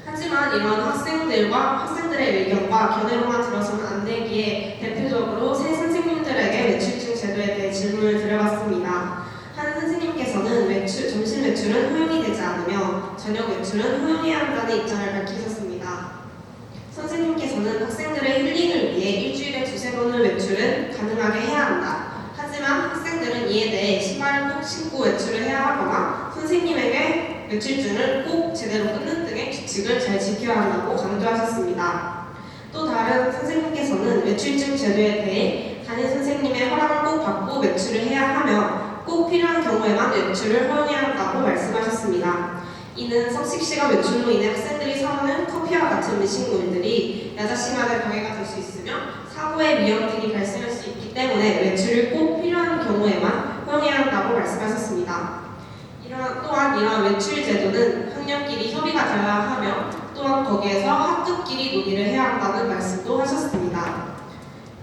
하지만 이러한 학생들의 의견과 견해로만 들어서는 안 되기에 대표적으로 새 선생님들에게 외출증 제도에 대해 질문을 드려봤습니다. 한 선생님께서는 점심 외출은 허용이 되지 않으며 저녁 외출은 허용해야 한다는 입장을 밝히셨습니다. 선생님께서는 학생들의 힐링을 위해 일주일에 2-3번의 외출은 가능하게 해야 한다. 하지만 학생들은 이에 대해 신발을 꼭 신고 외출을 해야 하거나 선생님에게 외출증을 꼭 제대로 끊는 등의 규칙을 잘 지켜야 한다고 강조하셨습니다. 또 다른 선생님께서는 외출증 제도에 대해 담임 선생님의 허락을 꼭 받고 외출을 해야 하며 꼭 필요한 경우에만 외출을 허용해야 한다고 말씀하셨습니다. 이는 석식 시간 외출로 인해 학생들이 사오는 커피와 같은 음식물들이 야자 시간에 방해가 될 수 있으며 사고의 위험 등이 발생할 수 있기 때문에 외출을 꼭 필요한 경우에만 허용해야 한다고 말씀하셨습니다. 또한 이러한 외출 제도는 학년끼리 협의가 되어야 하며 또한 거기에서 학급끼리 논의를 해야 한다는 말씀도 하셨습니다.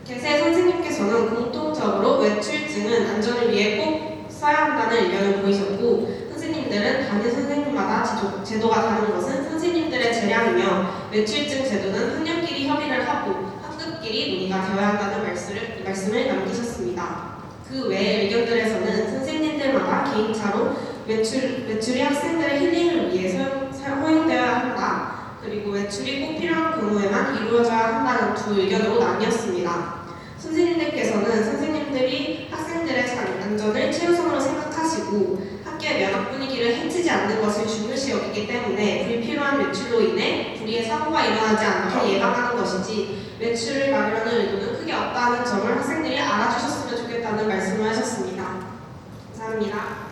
개세 선생님께서는 공통적으로 외출증은 안전을 위해 꼭 써야 한다는 의견을 보이셨고 선생님들은 담임 선생님마다 제도가 다른 것은 선생님들의 재량이며 외출증 제도는 학년끼리 협의를 하고 학급끼리 논의가 되어야 한다는 말씀을 남기셨습니다. 그 외의 의견들에서는 선생님들마다 개인차로 외출이 학생들의 힐링을 위해 허용되어야 한다. 그리고 외출이 꼭 필요한 경우에만 이루어져야 한다는 두 의견으로 나뉘었습니다. 선생님들께서는 선생님들이 학생들의 안전을 최우선으로 생각하시고 학교의 면학 분위기를 해치지 않는 것을 중요시 여기기 때문에 불필요한 외출로 인해 불의의 사고가 일어나지 않게 예방하는 것이지 외출을 막으려는 의도는 크게 없다는 점을 학생들이 알아주셨으면 좋겠다는 말씀을 하셨습니다. 감사합니다.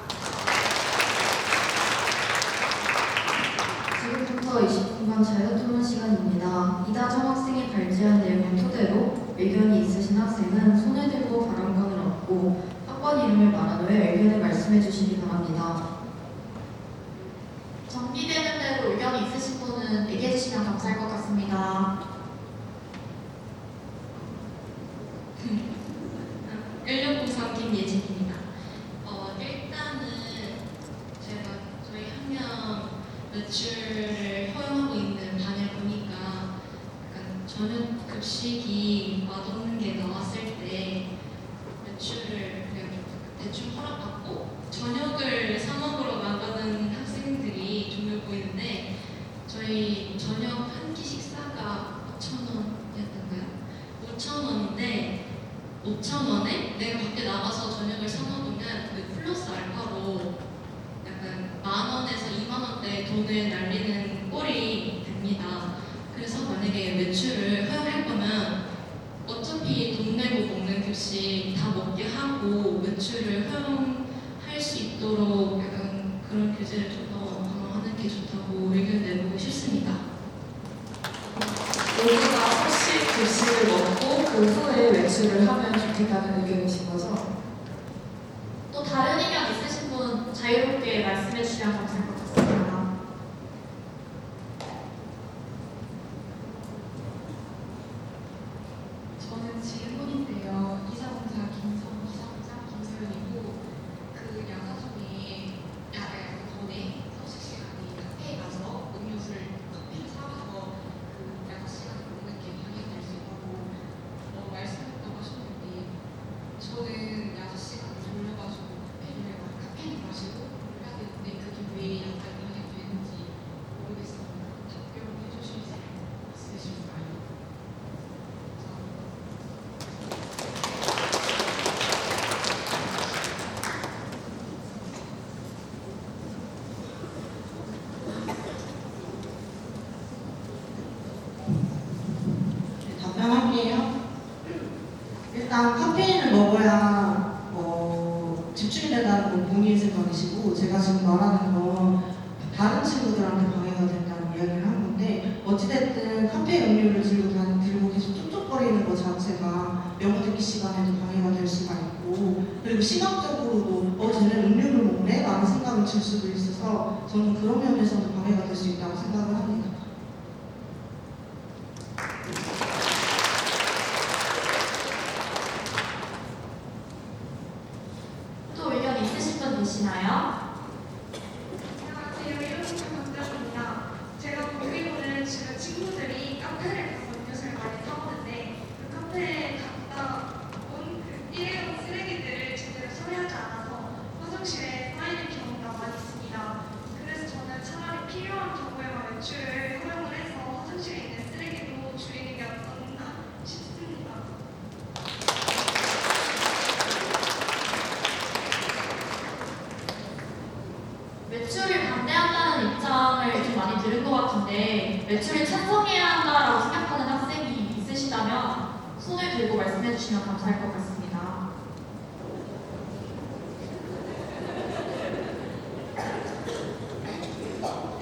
지금부터 20분간 자유토론 시간입니다. 이다정 학생이 발제한 내용을 토대로 의견이 있으신 학생은 손을 들고 발언권을 얻고 학번 이름을 말한 후에 의견을 말씀해 주시기 바랍니다. 정리되는 대로 의견이 있으신 분은 얘기해 주시면 감사할 것 같습니다. 1603 김예진입니다. 일단은 제가 저희 학년 외출을 허용하고 있는 반을 보니까 약간 저녁 급식이 맛없는 게 나왔을 때 외출을 그냥 대충 허락받고 저녁을 사 먹으러 나가는 학생들이 종종 보이는데 저희 저녁 한 끼 식사가 5,000원이었던가요? 5,000원인데 5,000원에 내가 밖에 나가서 저녁을 사 먹으면 그 플러스 알파로 약간 10,000원에서 20,000원대 돈을 날리는 꼴이 됩니다. 그래서 만약에 외출을 허용할 거면 어차피 돈 내고 먹는 급식 다 먹게 하고 외출을 허용할 수 있도록 약간 그런 규제를 좀 더 강화하는 게 좋다고 의견 내보고 싶습니다. 모두가 석식 급식을 먹고 그 후에 외출을 하면 좋겠다는 의견이신 거죠? 또 다른 의견 있으신 말씀해 주시면 감사할 것 같습니다. 저는 질문인데요. 이사공사 김서연이고 그 야사점이 야외 전에 서식 시간이 카페에 가서 커피를 사와서 그 야사 시간에 먹는 게 방해될 수 있다고 말씀했다고 하셨는데 저는 야사 시간에 졸려가지고 카페인 마시고 해야 되는데 그게 왜 약간 방해되는지 모르겠어요. 답변해 주실 수 있으실까요? 답변할게요. 일단 카페인을 먹어야 집중이 된다는 건 본인 생각이시고 제가 지금 말하는 건 다른 친구들한테 방해가 된다는 이야기를 한 건데 어찌됐든 카페 음료를 들고 계속 쪽쪽거리는 것 자체가 영어 듣기 시간에도 방해가 될 수가 있고 그리고 시각적으로도 쟤는 음료를 먹네? 라는 생각을 들 수도 있어서 저는 그런 면에서도 방해가 될 수 있다고 생각을 합니다. 또 의견 있으신 분 계시나요? 안녕하세요. 이름은 강정입니다. 제가 보기로는 지금 친구들이 카페를 가서 음료수를 많이 사오는데 그 카페에 갔다 온 그 일회용 쓰레기들을 제대로 처리하지 않아서 화장실에 쌓이는 경우가 많이 있습니다. 그래서 저는 차라리 필요한 경우에만 외출을 허용을 해서 화장실에 있는 쓰레기도 줄이는 게 어떤가 싶습니다. 외출을 반대한다는 입장을 좀 많이 들은 것 같은데 외출을 찬성해야 한다라고 생각하는 학생이 있으시다면 손을 들고 말씀해 주시면 감사할 것 같습니다.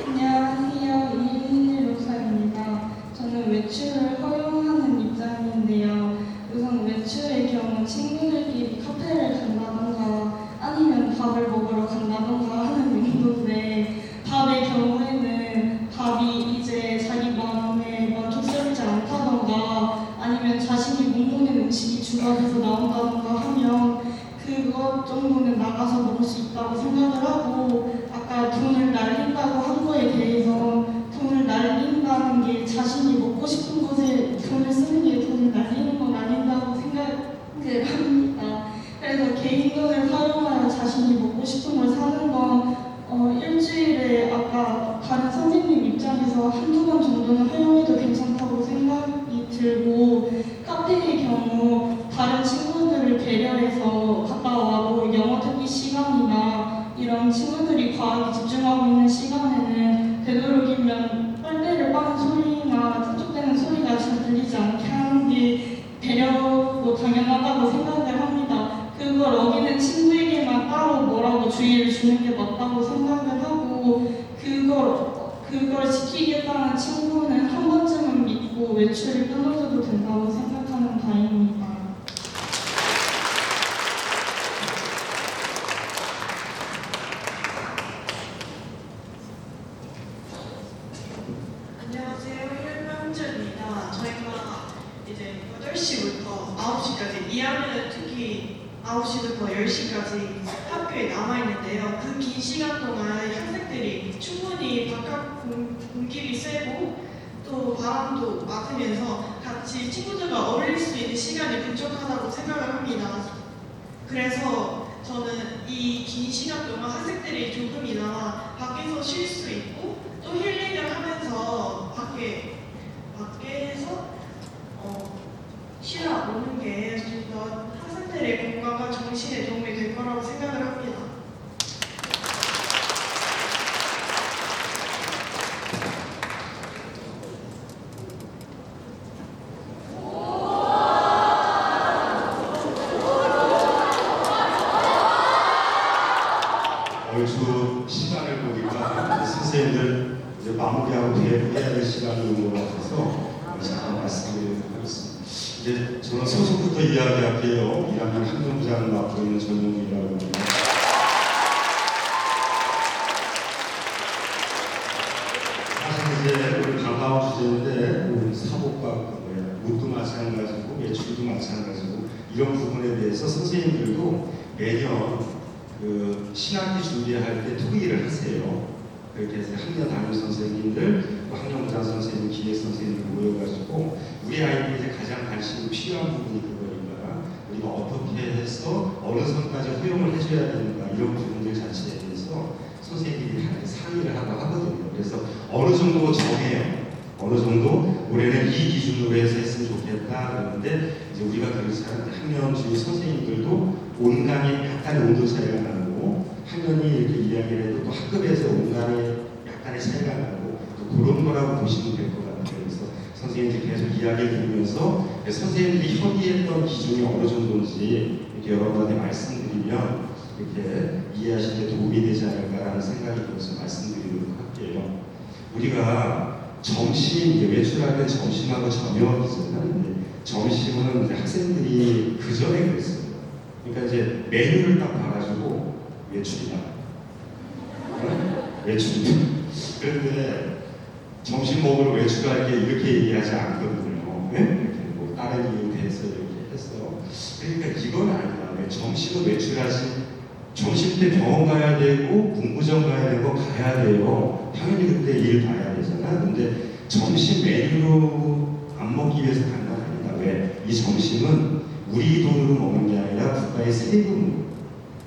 안녕하세요. 이은희 목사입니다. 저는 외출을 허용하는 입장인데요. 우선 외출의 경우 친구들끼리 카페를 간다던가 아니면 밥을 먹으러 간다던가 하는 용도인데 밥의 경우에는 밥이 이제 자기 마음에 만족스럽지 않다던가 아니면 자신이 못 먹는 음식이 주변에서 나온다던가 하면 그것 정도는 나가서 먹을 수 있다고 생각을 하고 아까 돈을 날린다고 한 거에 대해서 돈을 날린다는 게 자신이 먹고 싶은 것에 돈을 쓰는 게 돈을 날리는 건 아닌다고 생각을 합니다. 그래서 개인 돈을 활용하여 자신이 먹고 싶은 걸 사는 건 일주일에 아까 다른 선생님 입장에서 한두 번 정도는 활용해도 괜찮다고 생각이 들고 카페의 경우 다른 친구들을 배려해서 갔다 와도 영어 듣기 시간이나 이런 친구들이 과학에 집중하고 있는 시간에는 되도록이면 빨대를 빠는 소리나 촉촉대는 소리가 잘 들리지 않게 하는 게 배려고 당연하다고 생각을 합니다. 그걸 어기는 친구에게만 따로 뭐라고 주의를 주는 게 맞다고 생각을 하고 그걸 지키겠다는 친구는 한 번쯤은 믿고 외출을 끊어줘도 된다고 생각하는 바입니다. 안녕하세요. 일명주입니다. 저희가 이제 8시부터 9시까지 2학년은 특히 9시부터 10시까지 학교에 남아있는데요. 그 긴 시간 동안 학생들이 충분히 바깥 공기를 쐬고 또 바람도 맞으면서 같이 친구들과 어울릴 수 있는 시간이 부족하다고 생각을 합니다. 그래서 저는 이 긴 시간 동안 학생들이 조금이나마 밖에서 쉴 수 있고 또 힐링을 하면서 밖에서 쉬어 노는 게 좀 더 학생들의 건강과 정신에 도움이 될 거라고 생각을 합니다. 얼추 시간을 보니까 선생님들 이제 마무리하고 해야 될 시간이 온 것 같아서 잠깐 말씀드리도록 하겠습니다. 이제 저는 소속부터 이야기할게요. 1학년 행정부장을 맡고 있는 전용기라고 합니다. 나오시는데 사복과 옷도 마찬가지고 외출도 마찬가지고 이런 부분에 대해서 선생님들도 매년 그 신학기 준비할 때 토의를 하세요. 그렇게 해서 학년 담임 선생님들, 학년부장 선생님, 기획 선생님들 모여가지고 우리 아이들이 이제 가장 관심이 필요한 부분이 그거니까 우리가 어떻게 해서 어느 선까지 허용을 해줘야 되는가 이런 부분들 자체에 대해서 선생님들이 상의를 하고 하거든요. 그래서 어느 정도 정해요. 어느 정도 올해는 이 기준으로 해서 했으면 좋겠다 그러는데 이제 우리가 그렇지 않은데 학년 주위 선생님들도 온강에 약간의 온도 차이가 나고 학년이 이렇게 이야기를 해도 또 학급에서 온강에 약간의 차이가 나고 또 그런 거라고 보시면 될 것 같아요. 그래서 선생님들이 계속 이야기를 들으면서 선생님들이 협의했던 기준이 어느 정도인지 이렇게 여러분한테 말씀드리면 이렇게 이해하시는 데 도움이 되지 않을까라는 생각이 들어서 말씀드리도록 할게요. 우리가 점심 이제 외출할 때 점심하고 저녁이잖아요. 점심은 이제 학생들이 그 전에 그랬어요. 그러니까 이제 메뉴를 딱 봐가지고 외출이다. 외출이다. 그런데 점심 먹으러 외출할 때 이렇게 얘기하지 않거든요. 네? 이렇게 뭐 다른 이유 대해서 이렇게 했어요. 그러니까 이건 아니다. 왜 점심은 외출하지? 점심 때 병원 가야 되고 공부점 가야 되고 가야 돼요. 당연히 그때 일 봐야 되잖아. 근데 점심 메뉴로 안 먹기 위해서 간 건 아니다. 왜? 이 점심은 우리 돈으로 먹는 게 아니라 국가의 세금.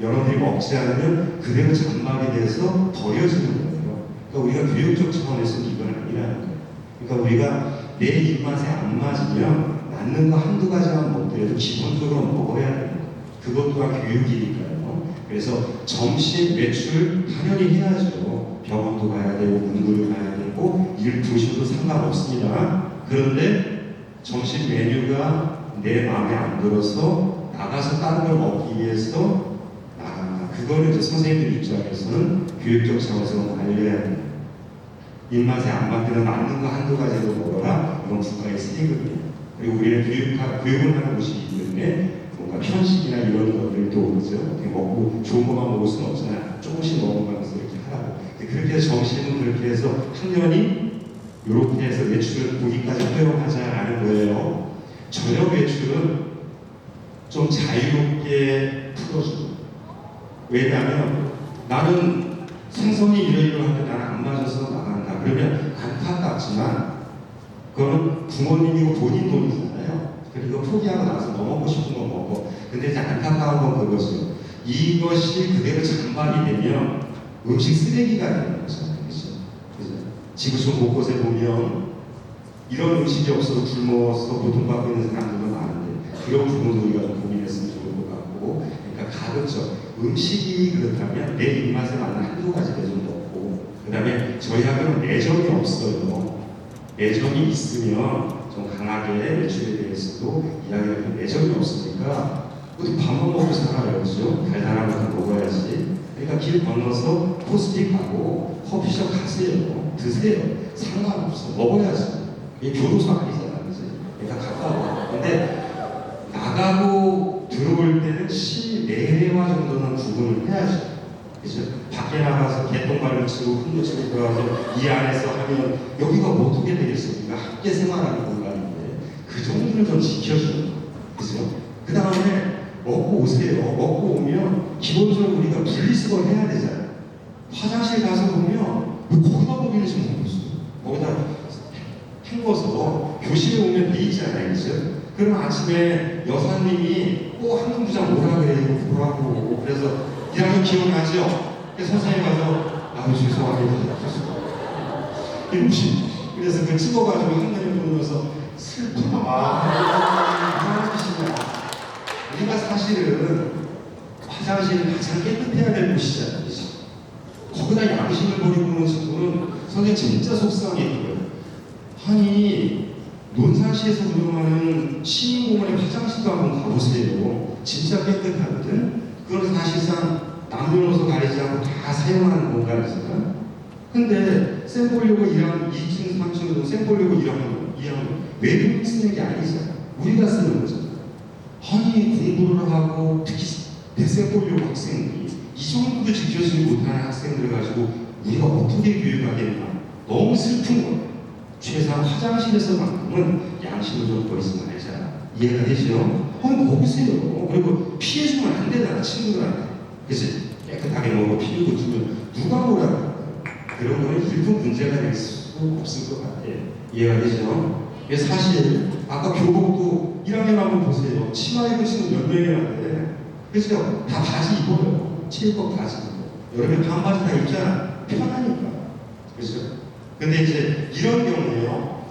여러분들이 먹지 않으면 그대로 잔말이 돼서 버려지는 거예요. 그러니까 우리가 교육적 차원에서 이건 아니라는 거예요. 그러니까 우리가 내 입맛에 안 맞으면 맞는 거 한두 가지만 먹더라도 기본적으로 먹어야 돼요. 그것 또한 교육이니까요. 그래서 점심 외출 당연히 해야죠. 병원도 가야 되고 공부를 가야 되고 일 보셔도 상관없습니다. 그런데 점심 메뉴가 내 마음에 안 들어서 나가서 다른 걸 먹기 위해서 나간다. 그거는 이제 선생님들 입장에서는 교육적 차원에서 알려야 돼요. 입맛에 안 맞는 맞는 거 한두 가지로 먹어라. 이건 국가의 세금이에요. 그리고 우리는 교육을 하는 곳이기 때문에 뭔가 편식이나 이런 것들도 그죠? 먹고 좋은 것만 먹을 수는 없잖아요. 조금씩 먹어가면서 이렇게 하라고. 그렇게 해서 점심은 그렇게 해서 학년이 이렇게 해서 외출을 거기까지 허용하자라는 거예요. 저녁 외출은 좀 자유롭게 풀어주고. 왜냐하면 나는 생선이 이러이러 하면 나는 안 맞아서 나간다. 그러면 안타깝지만 그거는 부모님이고 본인 돈이잖아요. 그리고 포기하고 나서 뭐 먹고 싶은 거 먹고. 근데 이제 안타까운 건 그거죠. 이것이 그대로 잔발이 되면 음식 쓰레기가 되는 거잖아요. 그죠? 지구촌 곳곳에 보면 이런 음식이 없어서 굶어서 고통받고 있는 사람들도 많은데 그런 부분도 우리가 좀 고민했으면 좋을 것 같고. 그러니까 가급적 음식이 그렇다면 내 입맛에 맞는 한두 가지를 좀 먹고 그 다음에 저희 학교는 애정이 없어요. 애정이 있으면 좀 강하게 외출에 대해서도 이야기를 하면 애정이 없으니까 어디 밥만 먹고 살아요. 그죠? 달달한 것도 먹어야지. 그러니까 길 건너서 포스틱 가고 커피숍 가세요. 드세요. 상관없어. 먹어야지. 이게 교도소 아니잖아. 그지? 그러니까 가까워. 근데 나가고 들어올 때는 실내외화 정도는 구분을 해야죠. 그죠? 밖에 나가서 개똥발을 치고 흙을 치고 들어가서 이 안에서 하면 여기가 뭐 어떻게 되겠습니까? 함께 생활하는 공간인데 그 정도는 좀 지켜주는 거예요. 그죠? 그 다음에 먹고 오세요. 먹고 오면 기본적으로 우리가 분리수거를 해야 되잖아요. 화장실 가서 보면 왜 거기다 버리는지 모르겠어요. 거기다 헹궈서 교실에 오면 돼 있잖아요. 그죠? 그럼 아침에 여사님이 꼭 한국부장 오라 그래요. 보라고. 그래서 1학년 기억나죠? 선생님 가서 아유 죄송합니다. 그래서 그 찍어가지고 학년이 보면서 슬퍼. 우리가 사실은 화장실은 가장 깨끗해야 될 곳이잖아요. 거기다 양심을 버리고 오는 친구는 선생님 진짜 속상해요. 아니 논산시에서 운영하는 시민공원의 화장실도 한번 가보세요. 진짜 깨끗하거든. 그건 사실상 남녀노소 가리지 않고 다 사용하는 공간이잖아. 근데 쌤 보려고 2층, 3층으로 쌤 보려고 2학년 외국인 쓰는 게 아니잖아. 우리가 쓰는 거잖아. 아니 공부를 하고 특히 대생 보려고 학생들이 이 정도도 지켜주지 못하는 학생들 가지고 우리가 어떻게 교육하겠나. 너무 슬픈 거예요. 최소한 화장실에서만큼은 양심을 좀 버리지 말자. 이해가 되죠? 먹으세요. 그리고 피해주면 안 되잖아, 친구들한테. 그치? 깨끗하게 먹고 피우고 주면 누가 뭐라 그런 거는 일부 문제가 될 수 없을 것 같아요. 이해가 되죠? 사실 아까 교복도 1학년 한번 보세요. 치마 입은 친구 몇 명이나 돼. 그죠? 다 바지 입어요. 체육복 바지 입어. 여름에 반바지 다 입잖아. 편하니까. 그죠? 근데 이제 이런 경우에요.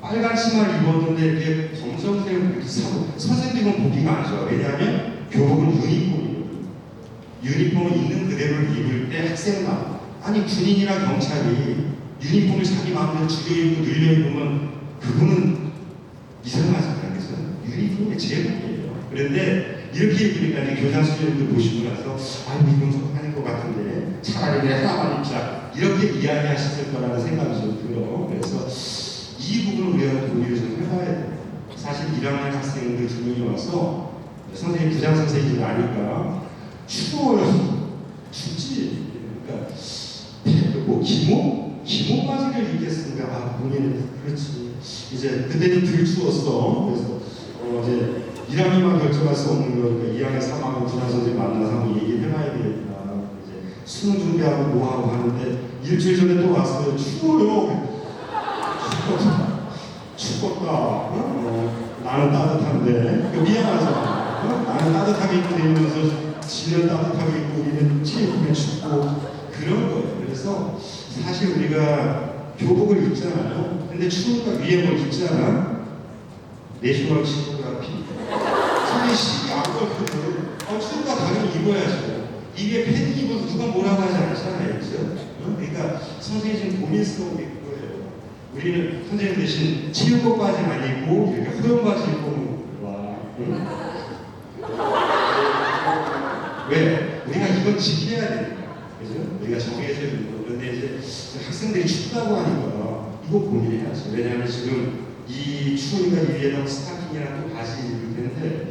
빨간 치마를 입었는데 그게 검정색을 이렇게 사고 선생님은 보기가 안 좋아. 왜냐하면 교복은 유니폼이거든요. 유니폼을 있는 그대로 입을 때 학생만 아니 군인이나 경찰이 유니폼을 자기 마음대로 죽여 입고 늘려 입으면 그거는 이상하잖아요. 그래서 유니폼이 제복이에요. 그런데 이렇게 입으니까 이제 교장 선생님들 보시고 나서 아유 이건 좀 아닌 것 같은데 차라리 내 하나만 입자 이렇게 이야기하셨을 거라는 생각이 좀 들어. 그래서 이 부분을 우리가 고민을 좀 해봐야 돼요. 사실 1학년 학생들 2명이 와서 선생님 부장 선생님이 아니까 추워요. 춥지. 그러니까 뭐 기모 바지를 입겠습니까? 아 본인은 그렇지. 이제 그때는 덜 추웠어. 그래서 이제 1학년만 결정할 수 없는 거니까 2학년 3학년 부장 선생님 만나서 한번 얘기를 해봐야 되겠다. 이제 수능 준비하고 뭐 하고 하는데 일주일 전에 또 왔어요. 추워요. 춥겠다. 나는 따뜻한데 미안하잖아. 나는 따뜻하게 입고 다니면서 지는 따뜻하게 입고 우리는 체육복에 춥고 그런 거예요. 그래서 사실 우리가 교복을 입잖아요. 근데 추우니까 위에 뭘 입잖아. 내셔널 시코그라피. 사실 시기 안 걸거든. 추우니까 당연히 입어야죠. 이게 패딩 입어도 누가 뭐라고 하지 않잖아요. 그죠? 그러니까 선생님이 지금 고민스러운 게 그거예요. 우리는 선생님 대신 체육복 바지만 입고 이렇게 허용 바지 입고 와. 왜? 우리가 이건 지켜야 되니까. 그죠? 우리가 정해져 있는 거. 그런데 이제 학생들이 춥다고 하니까 이거 고민해야죠. 왜냐하면 지금 이 추우니까 이 위에다 스타킹이랑 또 바지 입을 텐데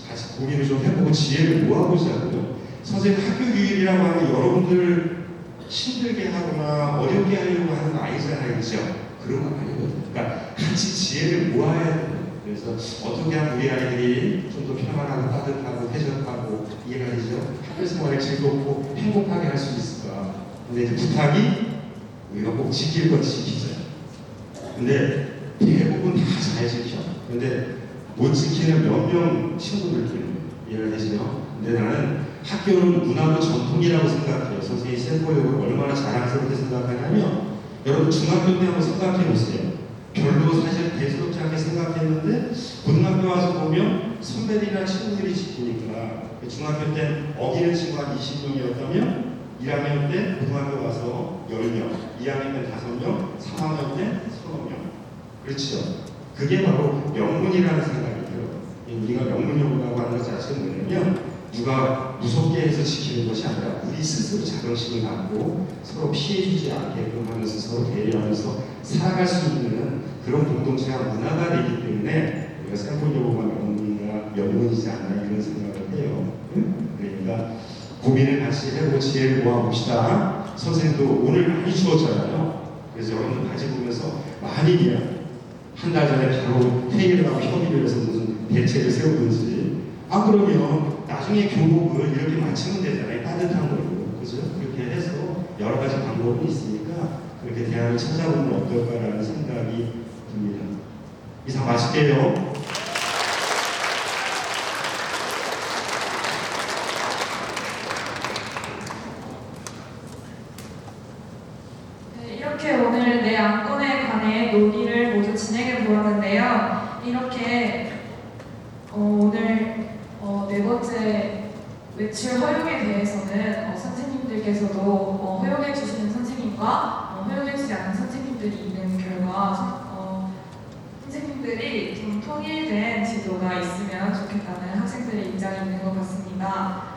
같이 고민을 좀 해보고 지혜를 모아보자고요. 선생님 학교 교육이라고 하면 여러분들 힘들게 하거나 어렵게 하려고 하는 거 아니잖아요. 그죠? 그런 건 아니거든요. 그러니까 같이 지혜를 모아야 돼요. 그래서 어떻게 하면 우리 아이들이 좀 더 평안하고 따뜻하고 쾌적하고 이해가 되죠? 학교 생활을 즐겁고 행복하게 할 수 있을까? 근데 이제 부탁이 우리가 꼭 지킬 건 지키자. 근데 대부분 다 잘 지켜. 근데 못 지키는 몇 명 친구들끼리 이해가 되시죠? 근데 나는 학교는 문화고 전통이라고 생각해요. 선생님이 샘보욕을 얼마나 자랑스럽게 생각하냐면 여러분 중학교 때 한번 생각해 보세요. 별로 사실 대수롭지 않게 생각했는데 고등학교 와서 보면 선배들이나 친구들이 지키니까 중학교 때 어기는 친구가 20명이었다면 1학년 때 고등학교 와서 10명, 2학년 때 5명, 3학년 때 30명. 그렇죠? 그게 바로 명문이라는 생각이 들어요. 우리가 명문여고라고 하는 것 자체가 뭐냐면 누가 무섭게 해서 지키는 것이 아니라 우리 스스로 자긍심을 갖고 서로 피해주지 않게끔 하면서 서로 배려하면서 살아갈 수 있는 그런 공동체와 문화가 되기 때문에 우리가 샘플여고가 명문이지 않나 이런 생각을 해요. 그러니까 고민을 같이 해보고 지혜를 모아봅시다. 선생님도 오늘 많이 추웠잖아요. 그래서 여러분들 바지 보면서 많이 그냥 한 달 전에 바로 회의를 하고 협의를 해서 무슨 대책을 세우든지 그러면 나중에 교복을 이렇게 맞추면 되잖아요. 따뜻한 걸로. 그죠? 그렇게 해서 여러 가지 방법이 있으니까 그렇게 대안을 찾아보면 어떨까라는 생각이 듭니다. 이상 마칠게요. 이렇게 오늘 내 안건에 관해 논의를 모두 진행해 보았는데요. 이렇게 오늘 네 번째 외출 허용에 대해서는 선생님들께서도 허용해 주시는 선생님과 허용해 주지 않는 선생님들이 있는 결과 선생님들이 좀 통일된 지도가 있으면 좋겠다는 학생들의 입장이 있는 것 같습니다.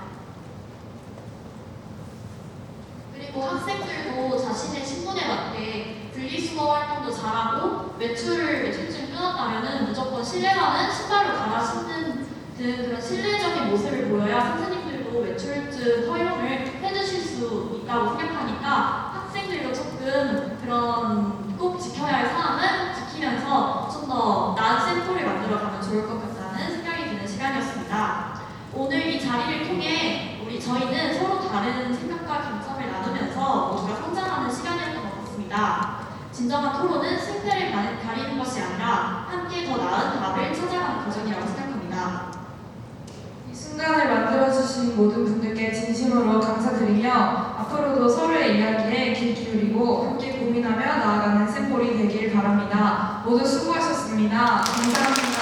그리고 학생들도 자신의 신분에 맞게 분리수거 활동도 잘하고 외출증 끊었다면 무조건 실내화는 신발로 갈아 신는 등 그런 실내적인 모습을 보여야 선생님들도 외출증 허용을 해주실 수 있다고 생각하니까 학생들도 조금 그런 꼭 지켜야 할 사항은 많은 생각과 감점을 나누면서 모두가 성장하는 시간이었던 것 같습니다. 진정한 토론은 승패를 가리는 것이 아니라 함께 더 나은 답을 찾아가는 과정이라고 생각합니다. 이 순간을 만들어주신 모든 분들께 진심으로 감사드리며 앞으로도 서로의 이야기에 귀 기울이고 함께 고민하며 나아가는 샘볼이 되길 바랍니다. 모두 수고하셨습니다. 감사합니다.